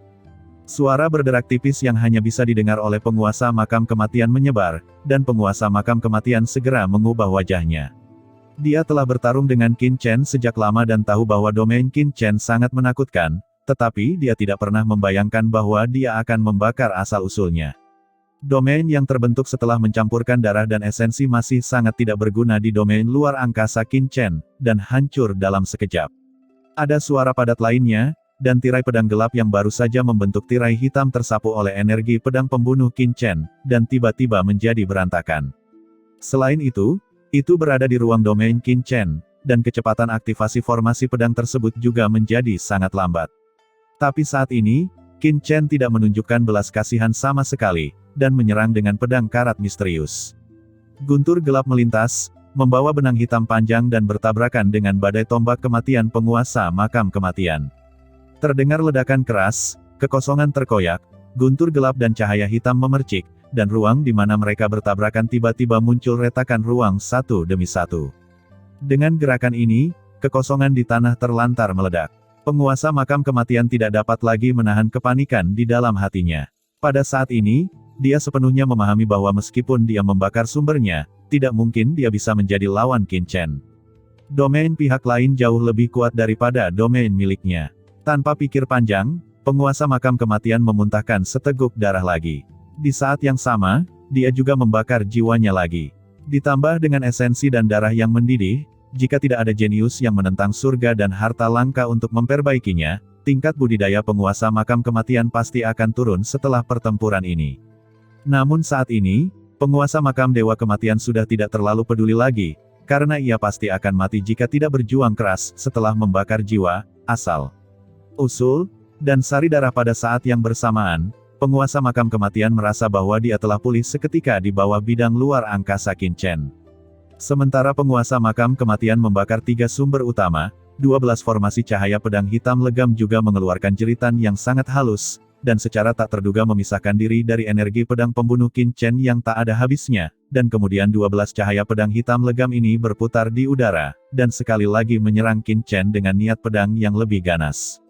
Suara berderak tipis yang hanya bisa didengar oleh penguasa makam kematian menyebar, dan penguasa makam kematian segera mengubah wajahnya. Dia telah bertarung dengan Qin Chen sejak lama dan tahu bahwa domain Qin Chen sangat menakutkan, tetapi dia tidak pernah membayangkan bahwa dia akan membakar asal-usulnya. Domain yang terbentuk setelah mencampurkan darah dan esensi masih sangat tidak berguna di domain luar angkasa Qin Chen, dan hancur dalam sekejap. Ada suara padat lainnya, dan tirai pedang gelap yang baru saja membentuk tirai hitam tersapu oleh energi pedang pembunuh Qin Chen, dan tiba-tiba menjadi berantakan. Selain itu berada di ruang domain Qin Chen, dan kecepatan aktivasi formasi pedang tersebut juga menjadi sangat lambat. Tapi saat ini, Qin Chen tidak menunjukkan belas kasihan sama sekali, dan menyerang dengan pedang karat misterius. Guntur gelap melintas, membawa benang hitam panjang dan bertabrakan dengan badai tombak kematian penguasa makam kematian. Terdengar ledakan keras, kekosongan terkoyak, guntur gelap dan cahaya hitam memercik, dan ruang di mana mereka bertabrakan tiba-tiba muncul retakan ruang satu demi satu. Dengan gerakan ini, kekosongan di tanah terlantar meledak. Penguasa makam kematian tidak dapat lagi menahan kepanikan di dalam hatinya. Pada saat ini, dia sepenuhnya memahami bahwa meskipun dia membakar sumbernya, tidak mungkin dia bisa menjadi lawan Qin Chen. Domain pihak lain jauh lebih kuat daripada domain miliknya. Tanpa pikir panjang, penguasa makam kematian memuntahkan seteguk darah lagi. Di saat yang sama, dia juga membakar jiwanya lagi. Ditambah dengan esensi dan darah yang mendidih, jika tidak ada jenius yang menentang surga dan harta langka untuk memperbaikinya, tingkat budidaya penguasa makam kematian pasti akan turun setelah pertempuran ini. Namun saat ini, penguasa makam dewa kematian sudah tidak terlalu peduli lagi, karena ia pasti akan mati jika tidak berjuang keras setelah membakar jiwa, asal usul, dan sari darah pada saat yang bersamaan, penguasa makam kematian merasa bahwa dia telah pulih seketika di bawah bidang luar angkasa Qin Chen. Sementara penguasa makam kematian membakar 3 sumber utama, 12 formasi cahaya pedang hitam legam juga mengeluarkan jeritan yang sangat halus, dan secara tak terduga memisahkan diri dari energi pedang pembunuh Qin Chen yang tak ada habisnya, dan kemudian 12 cahaya pedang hitam legam ini berputar di udara, dan sekali lagi menyerang Qin Chen dengan niat pedang yang lebih ganas.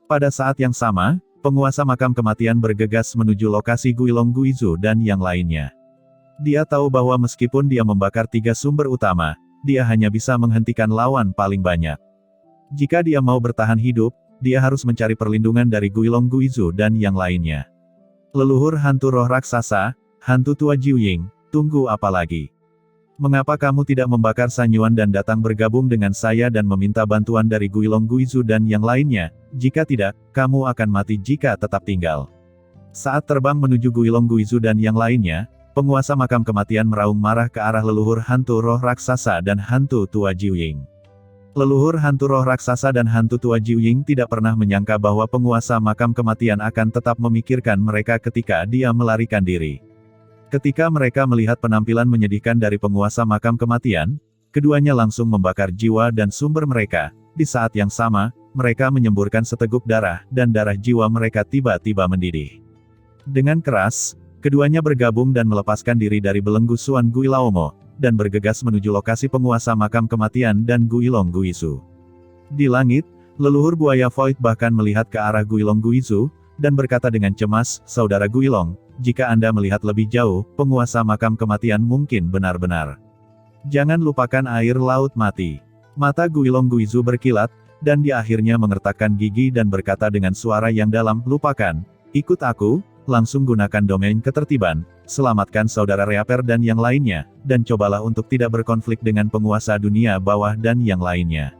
Pada saat yang sama, penguasa makam kematian bergegas menuju lokasi Guilong Guizu dan yang lainnya. Dia tahu bahwa meskipun dia membakar 3 sumber utama, dia hanya bisa menghentikan lawan paling banyak. Jika dia mau bertahan hidup, dia harus mencari perlindungan dari Guilong Guizu dan yang lainnya. Leluhur hantu roh raksasa, hantu tua Jiuying, tunggu apa lagi? Mengapa kamu tidak membakar Sanyuan dan datang bergabung dengan saya dan meminta bantuan dari Guilong Guizu dan yang lainnya? Jika tidak, kamu akan mati jika tetap tinggal. Saat terbang menuju Guilong Guizu dan yang lainnya, penguasa makam kematian meraung marah ke arah leluhur hantu roh raksasa dan hantu tua Jiuying. Leluhur hantu roh raksasa dan hantu tua Jiuying tidak pernah menyangka bahwa penguasa makam kematian akan tetap memikirkan mereka ketika dia melarikan diri. Ketika mereka melihat penampilan menyedihkan dari penguasa makam kematian, keduanya langsung membakar jiwa dan sumber mereka. Di saat yang sama, mereka menyemburkan seteguk darah, dan darah jiwa mereka tiba-tiba mendidih. Dengan keras, keduanya bergabung dan melepaskan diri dari belenggu Suan Guilaomo, dan bergegas menuju lokasi penguasa makam kematian dan Guilong Guizu. Di langit, leluhur buaya Void bahkan melihat ke arah Guilong Guizu, dan berkata dengan cemas, "Saudara Guilong, jika Anda melihat lebih jauh, penguasa makam kematian mungkin benar-benar. Jangan lupakan air laut mati." Mata Guilong Guizu berkilat, dan dia akhirnya mengertakkan gigi dan berkata dengan suara yang dalam, "Lupakan, ikut aku, langsung gunakan domain ketertiban, selamatkan saudara Reaper dan yang lainnya, dan cobalah untuk tidak berkonflik dengan penguasa dunia bawah dan yang lainnya."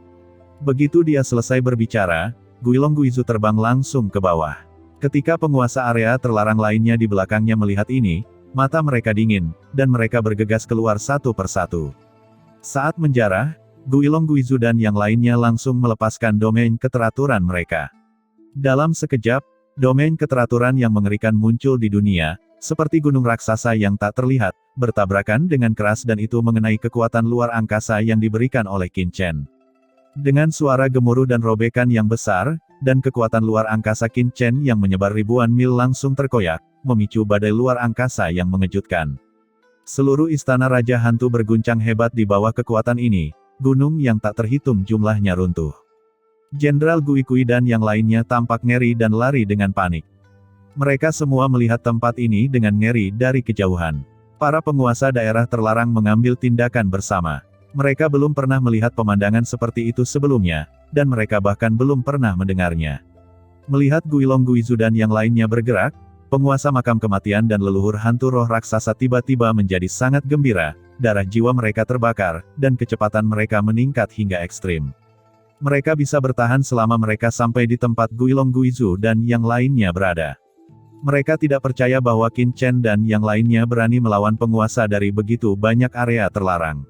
Begitu dia selesai berbicara, Guilong Guizu terbang langsung ke bawah. Ketika penguasa area terlarang lainnya di belakangnya melihat ini, mata mereka dingin, dan mereka bergegas keluar satu persatu. Saat menjarah, Guilong Guizu dan yang lainnya langsung melepaskan domain keteraturan mereka. Dalam sekejap, domain keteraturan yang mengerikan muncul di dunia, seperti gunung raksasa yang tak terlihat, bertabrakan dengan keras dan itu mengenai kekuatan luar angkasa yang diberikan oleh Qin Chen. Dengan suara gemuruh dan robekan yang besar, dan kekuatan luar angkasa Qin Chen yang menyebar ribuan mil langsung terkoyak, memicu badai luar angkasa yang mengejutkan. Seluruh istana Raja Hantu berguncang hebat di bawah kekuatan ini, gunung yang tak terhitung jumlahnya runtuh. Jenderal Gui Kui dan yang lainnya tampak ngeri dan lari dengan panik. Mereka semua melihat tempat ini dengan ngeri dari kejauhan. Para penguasa daerah terlarang mengambil tindakan bersama. Mereka belum pernah melihat pemandangan seperti itu sebelumnya, dan mereka bahkan belum pernah mendengarnya. Melihat Guilong Guizu dan yang lainnya bergerak, penguasa makam kematian dan leluhur hantu roh raksasa tiba-tiba menjadi sangat gembira, darah jiwa mereka terbakar, dan kecepatan mereka meningkat hingga ekstrim. Mereka bisa bertahan selama mereka sampai di tempat Guilong Guizu dan yang lainnya berada. Mereka tidak percaya bahwa Qin Chen dan yang lainnya berani melawan penguasa dari begitu banyak area terlarang.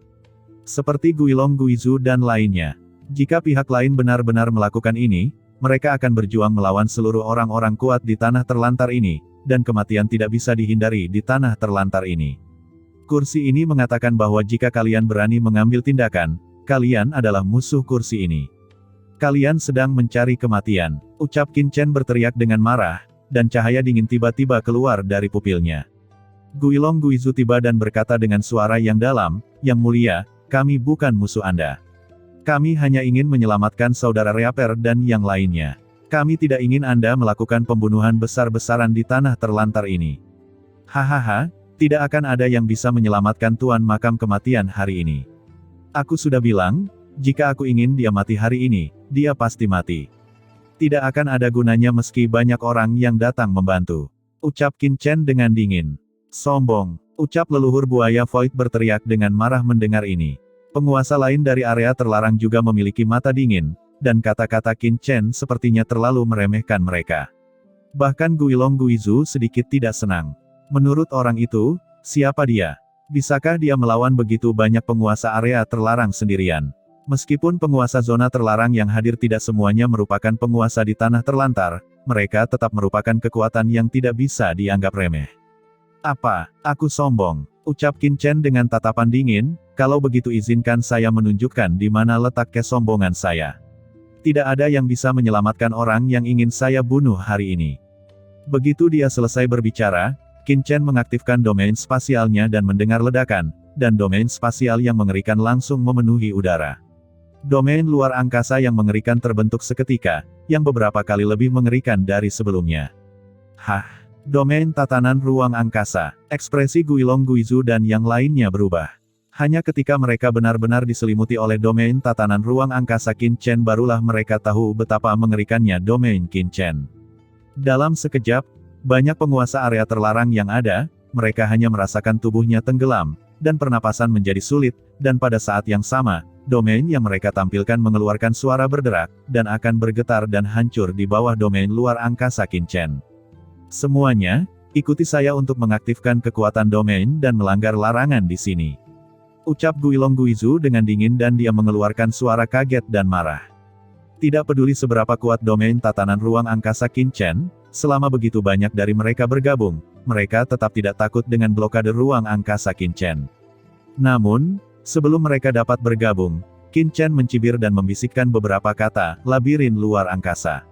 Seperti Guilong Guizu dan lainnya. Jika pihak lain benar-benar melakukan ini, mereka akan berjuang melawan seluruh orang-orang kuat di tanah terlantar ini, dan kematian tidak bisa dihindari di tanah terlantar ini. Kursi ini mengatakan bahwa jika kalian berani mengambil tindakan, kalian adalah musuh kursi ini. Kalian sedang mencari kematian, ucap Qin Chen berteriak dengan marah, dan cahaya dingin tiba-tiba keluar dari pupilnya. Guilong Guizu tiba dan berkata dengan suara yang dalam, "Yang mulia, kami bukan musuh Anda. Kami hanya ingin menyelamatkan saudara Reaper dan yang lainnya. Kami tidak ingin Anda melakukan pembunuhan besar-besaran di tanah terlantar ini." "Hahaha, tidak akan ada yang bisa menyelamatkan Tuan Makam Kematian hari ini. Aku sudah bilang, jika aku ingin dia mati hari ini, dia pasti mati. Tidak akan ada gunanya meski banyak orang yang datang membantu," ucap Qin Chen dengan dingin. "Sombong," ucap leluhur buaya Void berteriak dengan marah mendengar ini. Penguasa lain dari area terlarang juga memiliki mata dingin, dan kata-kata Qin Chen sepertinya terlalu meremehkan mereka. Bahkan Guilong Guizu sedikit tidak senang. Menurut orang itu, siapa dia? Bisakah dia melawan begitu banyak penguasa area terlarang sendirian? Meskipun penguasa zona terlarang yang hadir tidak semuanya merupakan penguasa di tanah terlantar, mereka tetap merupakan kekuatan yang tidak bisa dianggap remeh. "Apa, aku sombong?" ucap Qin Chen dengan tatapan dingin. "Kalau begitu izinkan saya menunjukkan di mana letak kesombongan saya. Tidak ada yang bisa menyelamatkan orang yang ingin saya bunuh hari ini." Begitu dia selesai berbicara, Qin Chen mengaktifkan domain spasialnya dan mendengar ledakan, dan domain spasial yang mengerikan langsung memenuhi udara. Domain luar angkasa yang mengerikan terbentuk seketika, yang beberapa kali lebih mengerikan dari sebelumnya. "Hah? Domain tatanan ruang angkasa." Ekspresi Guilong Guizu dan yang lainnya berubah. Hanya ketika mereka benar-benar diselimuti oleh domain tatanan ruang angkasa Qin Chen barulah mereka tahu betapa mengerikannya domain Qin Chen. Dalam sekejap, banyak penguasa area terlarang yang ada, mereka hanya merasakan tubuhnya tenggelam, dan pernapasan menjadi sulit, dan pada saat yang sama, domain yang mereka tampilkan mengeluarkan suara berderak, dan akan bergetar dan hancur di bawah domain luar angkasa Qin Chen. Semuanya, ikuti saya untuk mengaktifkan kekuatan domain dan melanggar larangan di sini. Ucap Guilong Guizu dengan dingin dan dia mengeluarkan suara kaget dan marah. Tidak peduli seberapa kuat domain tatanan ruang angkasa Qin Chen, selama begitu banyak dari mereka bergabung, mereka tetap tidak takut dengan blokade ruang angkasa Qin Chen. Namun, sebelum mereka dapat bergabung, Qin Chen mencibir dan membisikkan beberapa kata, labirin luar angkasa.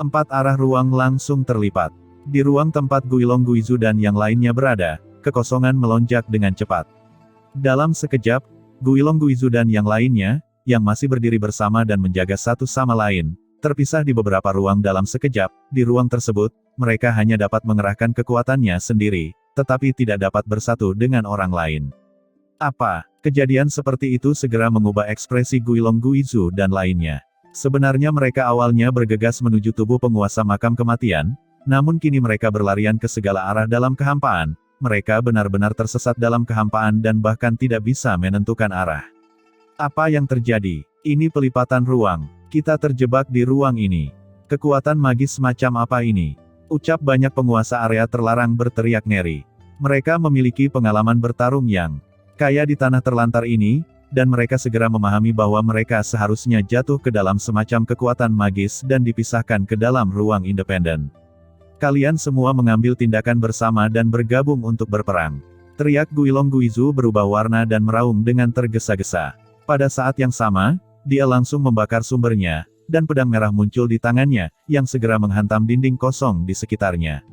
4 arah ruang langsung terlipat. Di ruang tempat Guilong Guizu dan yang lainnya berada, kekosongan melonjak dengan cepat. Dalam sekejap, Guilong Guizu dan yang lainnya, yang masih berdiri bersama dan menjaga satu sama lain, terpisah di beberapa ruang dalam sekejap. Di ruang tersebut, mereka hanya dapat mengerahkan kekuatannya sendiri, tetapi tidak dapat bersatu dengan orang lain. Apa? Kejadian seperti itu segera mengubah ekspresi Guilong Guizu dan lainnya. Sebenarnya mereka awalnya bergegas menuju tubuh penguasa makam kematian, namun kini mereka berlarian ke segala arah dalam kehampaan. Mereka benar-benar tersesat dalam kehampaan dan bahkan tidak bisa menentukan arah. Apa yang terjadi? Ini pelipatan ruang. Kita terjebak di ruang ini. Kekuatan magis macam apa ini? Ucap banyak penguasa area terlarang berteriak ngeri. Mereka memiliki pengalaman bertarung yang kaya di tanah terlantar ini, dan mereka segera memahami bahwa mereka seharusnya jatuh ke dalam semacam kekuatan magis dan dipisahkan ke dalam ruang independen. Kalian semua mengambil tindakan bersama dan bergabung untuk berperang. Teriak Guilong Guizu berubah warna dan meraung dengan tergesa-gesa. Pada saat yang sama, dia langsung membakar sumbernya, dan pedang merah muncul di tangannya, yang segera menghantam dinding kosong di sekitarnya.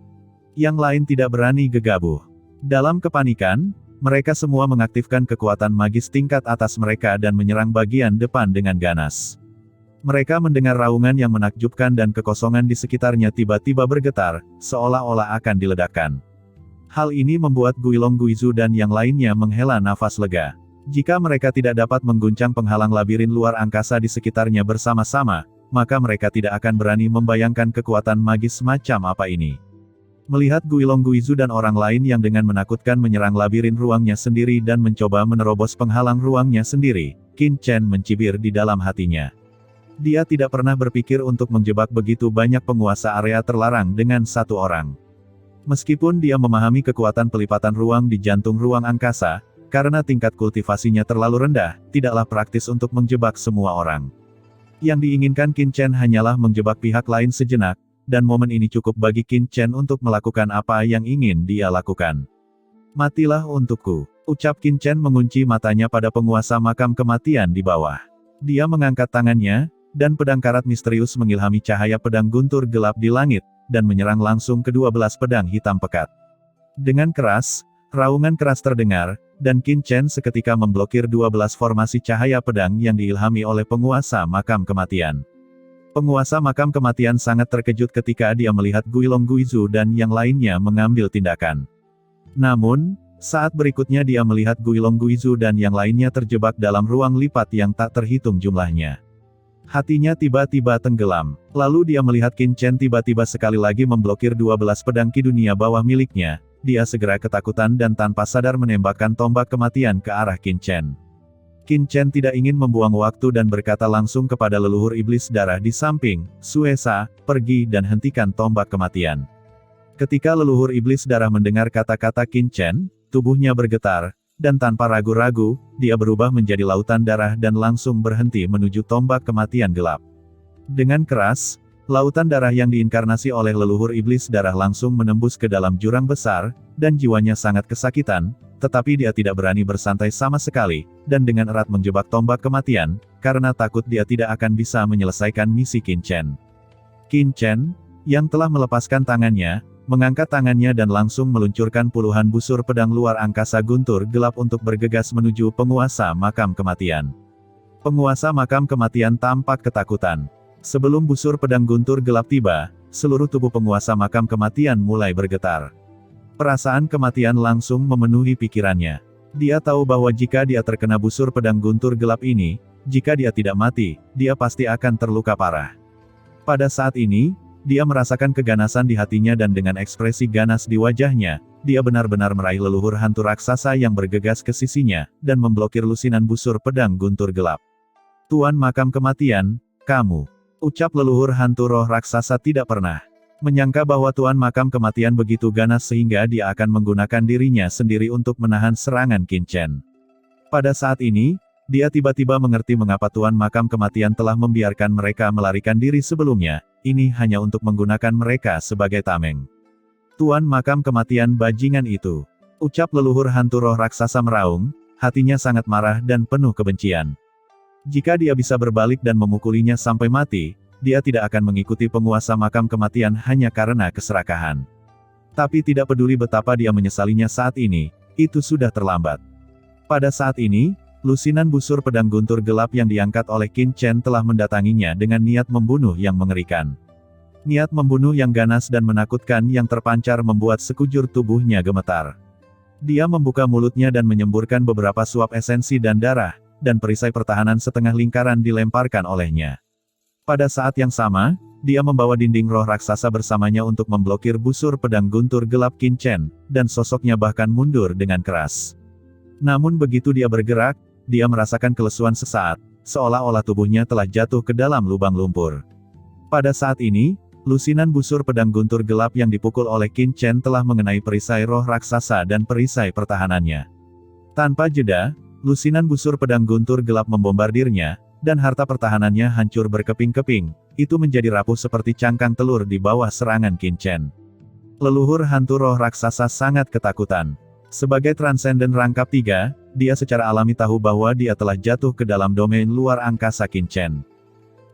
Yang lain tidak berani gegabah. Dalam kepanikan, mereka semua mengaktifkan kekuatan magis tingkat atas mereka dan menyerang bagian depan dengan ganas. Mereka mendengar raungan yang menakjubkan dan kekosongan di sekitarnya tiba-tiba bergetar, seolah-olah akan diledakkan. Hal ini membuat Guilong Guizu dan yang lainnya menghela nafas lega. Jika mereka tidak dapat mengguncang penghalang labirin luar angkasa di sekitarnya bersama-sama, maka mereka tidak akan berani membayangkan kekuatan magis macam apa ini. Melihat Guilong Guizu dan orang lain yang dengan menakutkan menyerang labirin ruangnya sendiri dan mencoba menerobos penghalang ruangnya sendiri, Qin Chen mencibir di dalam hatinya. Dia tidak pernah berpikir untuk menjebak begitu banyak penguasa area terlarang dengan satu orang. Meskipun dia memahami kekuatan pelipatan ruang di jantung ruang angkasa, karena tingkat kultivasinya terlalu rendah, tidaklah praktis untuk menjebak semua orang. Yang diinginkan Qin Chen hanyalah menjebak pihak lain sejenak, dan momen ini cukup bagi Qin Chen untuk melakukan apa yang ingin dia lakukan. Matilah untukku, ucap Qin Chen mengunci matanya pada penguasa makam kematian di bawah. Dia mengangkat tangannya, dan pedang karat misterius mengilhami cahaya pedang guntur gelap di langit, dan menyerang langsung ke-12 pedang hitam pekat. Dengan keras, raungan keras terdengar, dan Qin Chen seketika memblokir 12 formasi cahaya pedang yang diilhami oleh penguasa makam kematian. Penguasa makam kematian sangat terkejut ketika dia melihat Guilong Guizu dan yang lainnya mengambil tindakan. Namun, saat berikutnya dia melihat Guilong Guizu dan yang lainnya terjebak dalam ruang lipat yang tak terhitung jumlahnya. Hatinya tiba-tiba tenggelam. Lalu dia melihat Qin Chen tiba-tiba sekali lagi memblokir 12 pedang ki dunia bawah miliknya. Dia segera ketakutan dan tanpa sadar menembakkan tombak kematian ke arah Qin Chen. Qin Chen tidak ingin membuang waktu dan berkata langsung kepada leluhur iblis darah di samping, Suesa, pergi dan hentikan tombak kematian. Ketika leluhur iblis darah mendengar kata-kata Qin Chen, tubuhnya bergetar, dan tanpa ragu-ragu, dia berubah menjadi lautan darah dan langsung berhenti menuju tombak kematian gelap. Dengan keras, lautan darah yang diinkarnasi oleh leluhur iblis darah langsung menembus ke dalam jurang besar, dan jiwanya sangat kesakitan, tetapi dia tidak berani bersantai sama sekali, dan dengan erat menjebak tombak kematian, karena takut dia tidak akan bisa menyelesaikan misi Qin Chen. Qin Chen, yang telah melepaskan tangannya, mengangkat tangannya dan langsung meluncurkan puluhan busur pedang luar angkasa guntur gelap untuk bergegas menuju penguasa makam kematian. Penguasa makam kematian tampak ketakutan. Sebelum busur pedang guntur gelap tiba, seluruh tubuh penguasa makam kematian mulai bergetar. Perasaan kematian langsung memenuhi pikirannya. Dia tahu bahwa jika dia terkena busur pedang guntur gelap ini, jika dia tidak mati, dia pasti akan terluka parah. Pada saat ini, dia merasakan keganasan di hatinya dan dengan ekspresi ganas di wajahnya, dia benar-benar meraih leluhur hantu raksasa yang bergegas ke sisinya, dan memblokir lusinan busur pedang guntur gelap. Tuan Makam Kematian, kamu. Ucap leluhur hantu roh raksasa tidak pernah menyangka bahwa Tuan Makam Kematian begitu ganas sehingga dia akan menggunakan dirinya sendiri untuk menahan serangan Qin Chen. Pada saat ini, dia tiba-tiba mengerti mengapa Tuan Makam Kematian telah membiarkan mereka melarikan diri sebelumnya, ini hanya untuk menggunakan mereka sebagai tameng. Tuan Makam Kematian bajingan itu. Ucap leluhur hantu roh raksasa meraung, hatinya sangat marah dan penuh kebencian. Jika dia bisa berbalik dan memukulinya sampai mati, dia tidak akan mengikuti penguasa makam kematian hanya karena keserakahan. Tapi tidak peduli betapa dia menyesalinya saat ini, itu sudah terlambat. Pada saat ini, lusinan busur pedang guntur gelap yang diangkat oleh Qin Chen telah mendatanginya dengan niat membunuh yang mengerikan. Niat membunuh yang ganas dan menakutkan yang terpancar membuat sekujur tubuhnya gemetar. Dia membuka mulutnya dan menyemburkan beberapa suap esensi dan darah, dan perisai pertahanan setengah lingkaran dilemparkan olehnya. Pada saat yang sama, dia membawa dinding roh raksasa bersamanya untuk memblokir busur pedang guntur gelap Qin Chen, dan sosoknya bahkan mundur dengan keras. Namun begitu dia bergerak, dia merasakan kelesuan sesaat, seolah-olah tubuhnya telah jatuh ke dalam lubang lumpur. Pada saat ini, lusinan busur pedang guntur gelap yang dipukul oleh Qin Chen telah mengenai perisai roh raksasa dan perisai pertahanannya. Tanpa jeda, lusinan busur pedang guntur gelap membombardirnya, dan harta pertahanannya hancur berkeping-keping, itu menjadi rapuh seperti cangkang telur di bawah serangan Qin Chen. Leluhur hantu roh raksasa sangat ketakutan. Sebagai transenden rangkap 3, dia secara alami tahu bahwa dia telah jatuh ke dalam domain luar angkasa Qin Chen.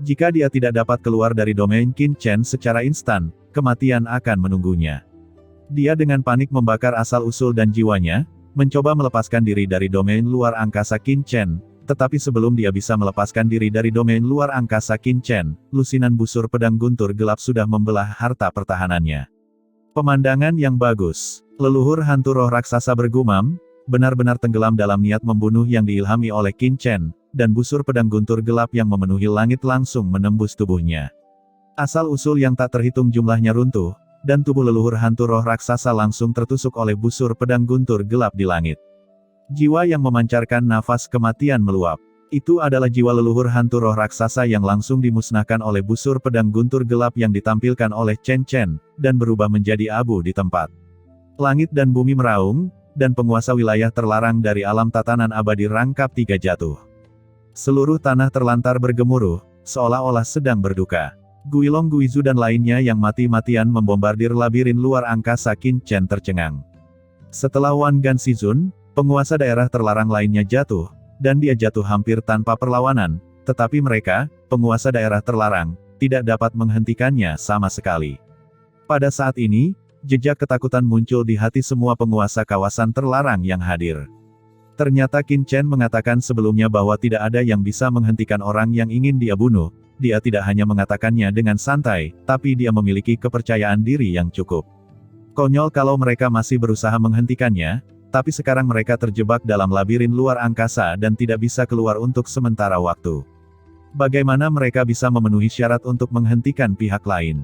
Jika dia tidak dapat keluar dari domain Qin Chen secara instan, kematian akan menunggunya. Dia dengan panik membakar asal-usul dan jiwanya, mencoba melepaskan diri dari domain luar angkasa Qin Chen, tetapi sebelum dia bisa melepaskan diri dari domain luar angkasa Qin Chen, lusinan busur pedang guntur gelap sudah membelah harta pertahanannya. Pemandangan yang bagus. Leluhur hantu roh raksasa bergumam, benar-benar tenggelam dalam niat membunuh yang diilhami oleh Qin Chen, dan busur pedang guntur gelap yang memenuhi langit langsung menembus tubuhnya. Asal-usul yang tak terhitung jumlahnya runtuh, dan tubuh leluhur hantu roh raksasa langsung tertusuk oleh busur pedang guntur gelap di langit. Jiwa yang memancarkan nafas kematian meluap. Itu adalah jiwa leluhur hantu roh raksasa yang langsung dimusnahkan oleh busur pedang guntur gelap yang ditampilkan oleh Chen Chen, dan berubah menjadi abu di tempat. Langit dan bumi meraung, dan penguasa wilayah terlarang dari alam tatanan abadi rangkap 3 jatuh. Seluruh tanah terlantar bergemuruh, seolah-olah sedang berduka. Guilong Guizu dan lainnya yang mati-matian membombardir labirin luar angkasa Qin Chen tercengang. Setelah Wan Ganshizun, penguasa daerah terlarang lainnya jatuh, dan dia jatuh hampir tanpa perlawanan, tetapi mereka, penguasa daerah terlarang, tidak dapat menghentikannya sama sekali. Pada saat ini, jejak ketakutan muncul di hati semua penguasa kawasan terlarang yang hadir. Ternyata Qin Chen mengatakan sebelumnya bahwa tidak ada yang bisa menghentikan orang yang ingin dia bunuh, dia tidak hanya mengatakannya dengan santai, tapi dia memiliki kepercayaan diri yang cukup. Konyol kalau mereka masih berusaha menghentikannya, tapi sekarang mereka terjebak dalam labirin luar angkasa dan tidak bisa keluar untuk sementara waktu. Bagaimana mereka bisa memenuhi syarat untuk menghentikan pihak lain?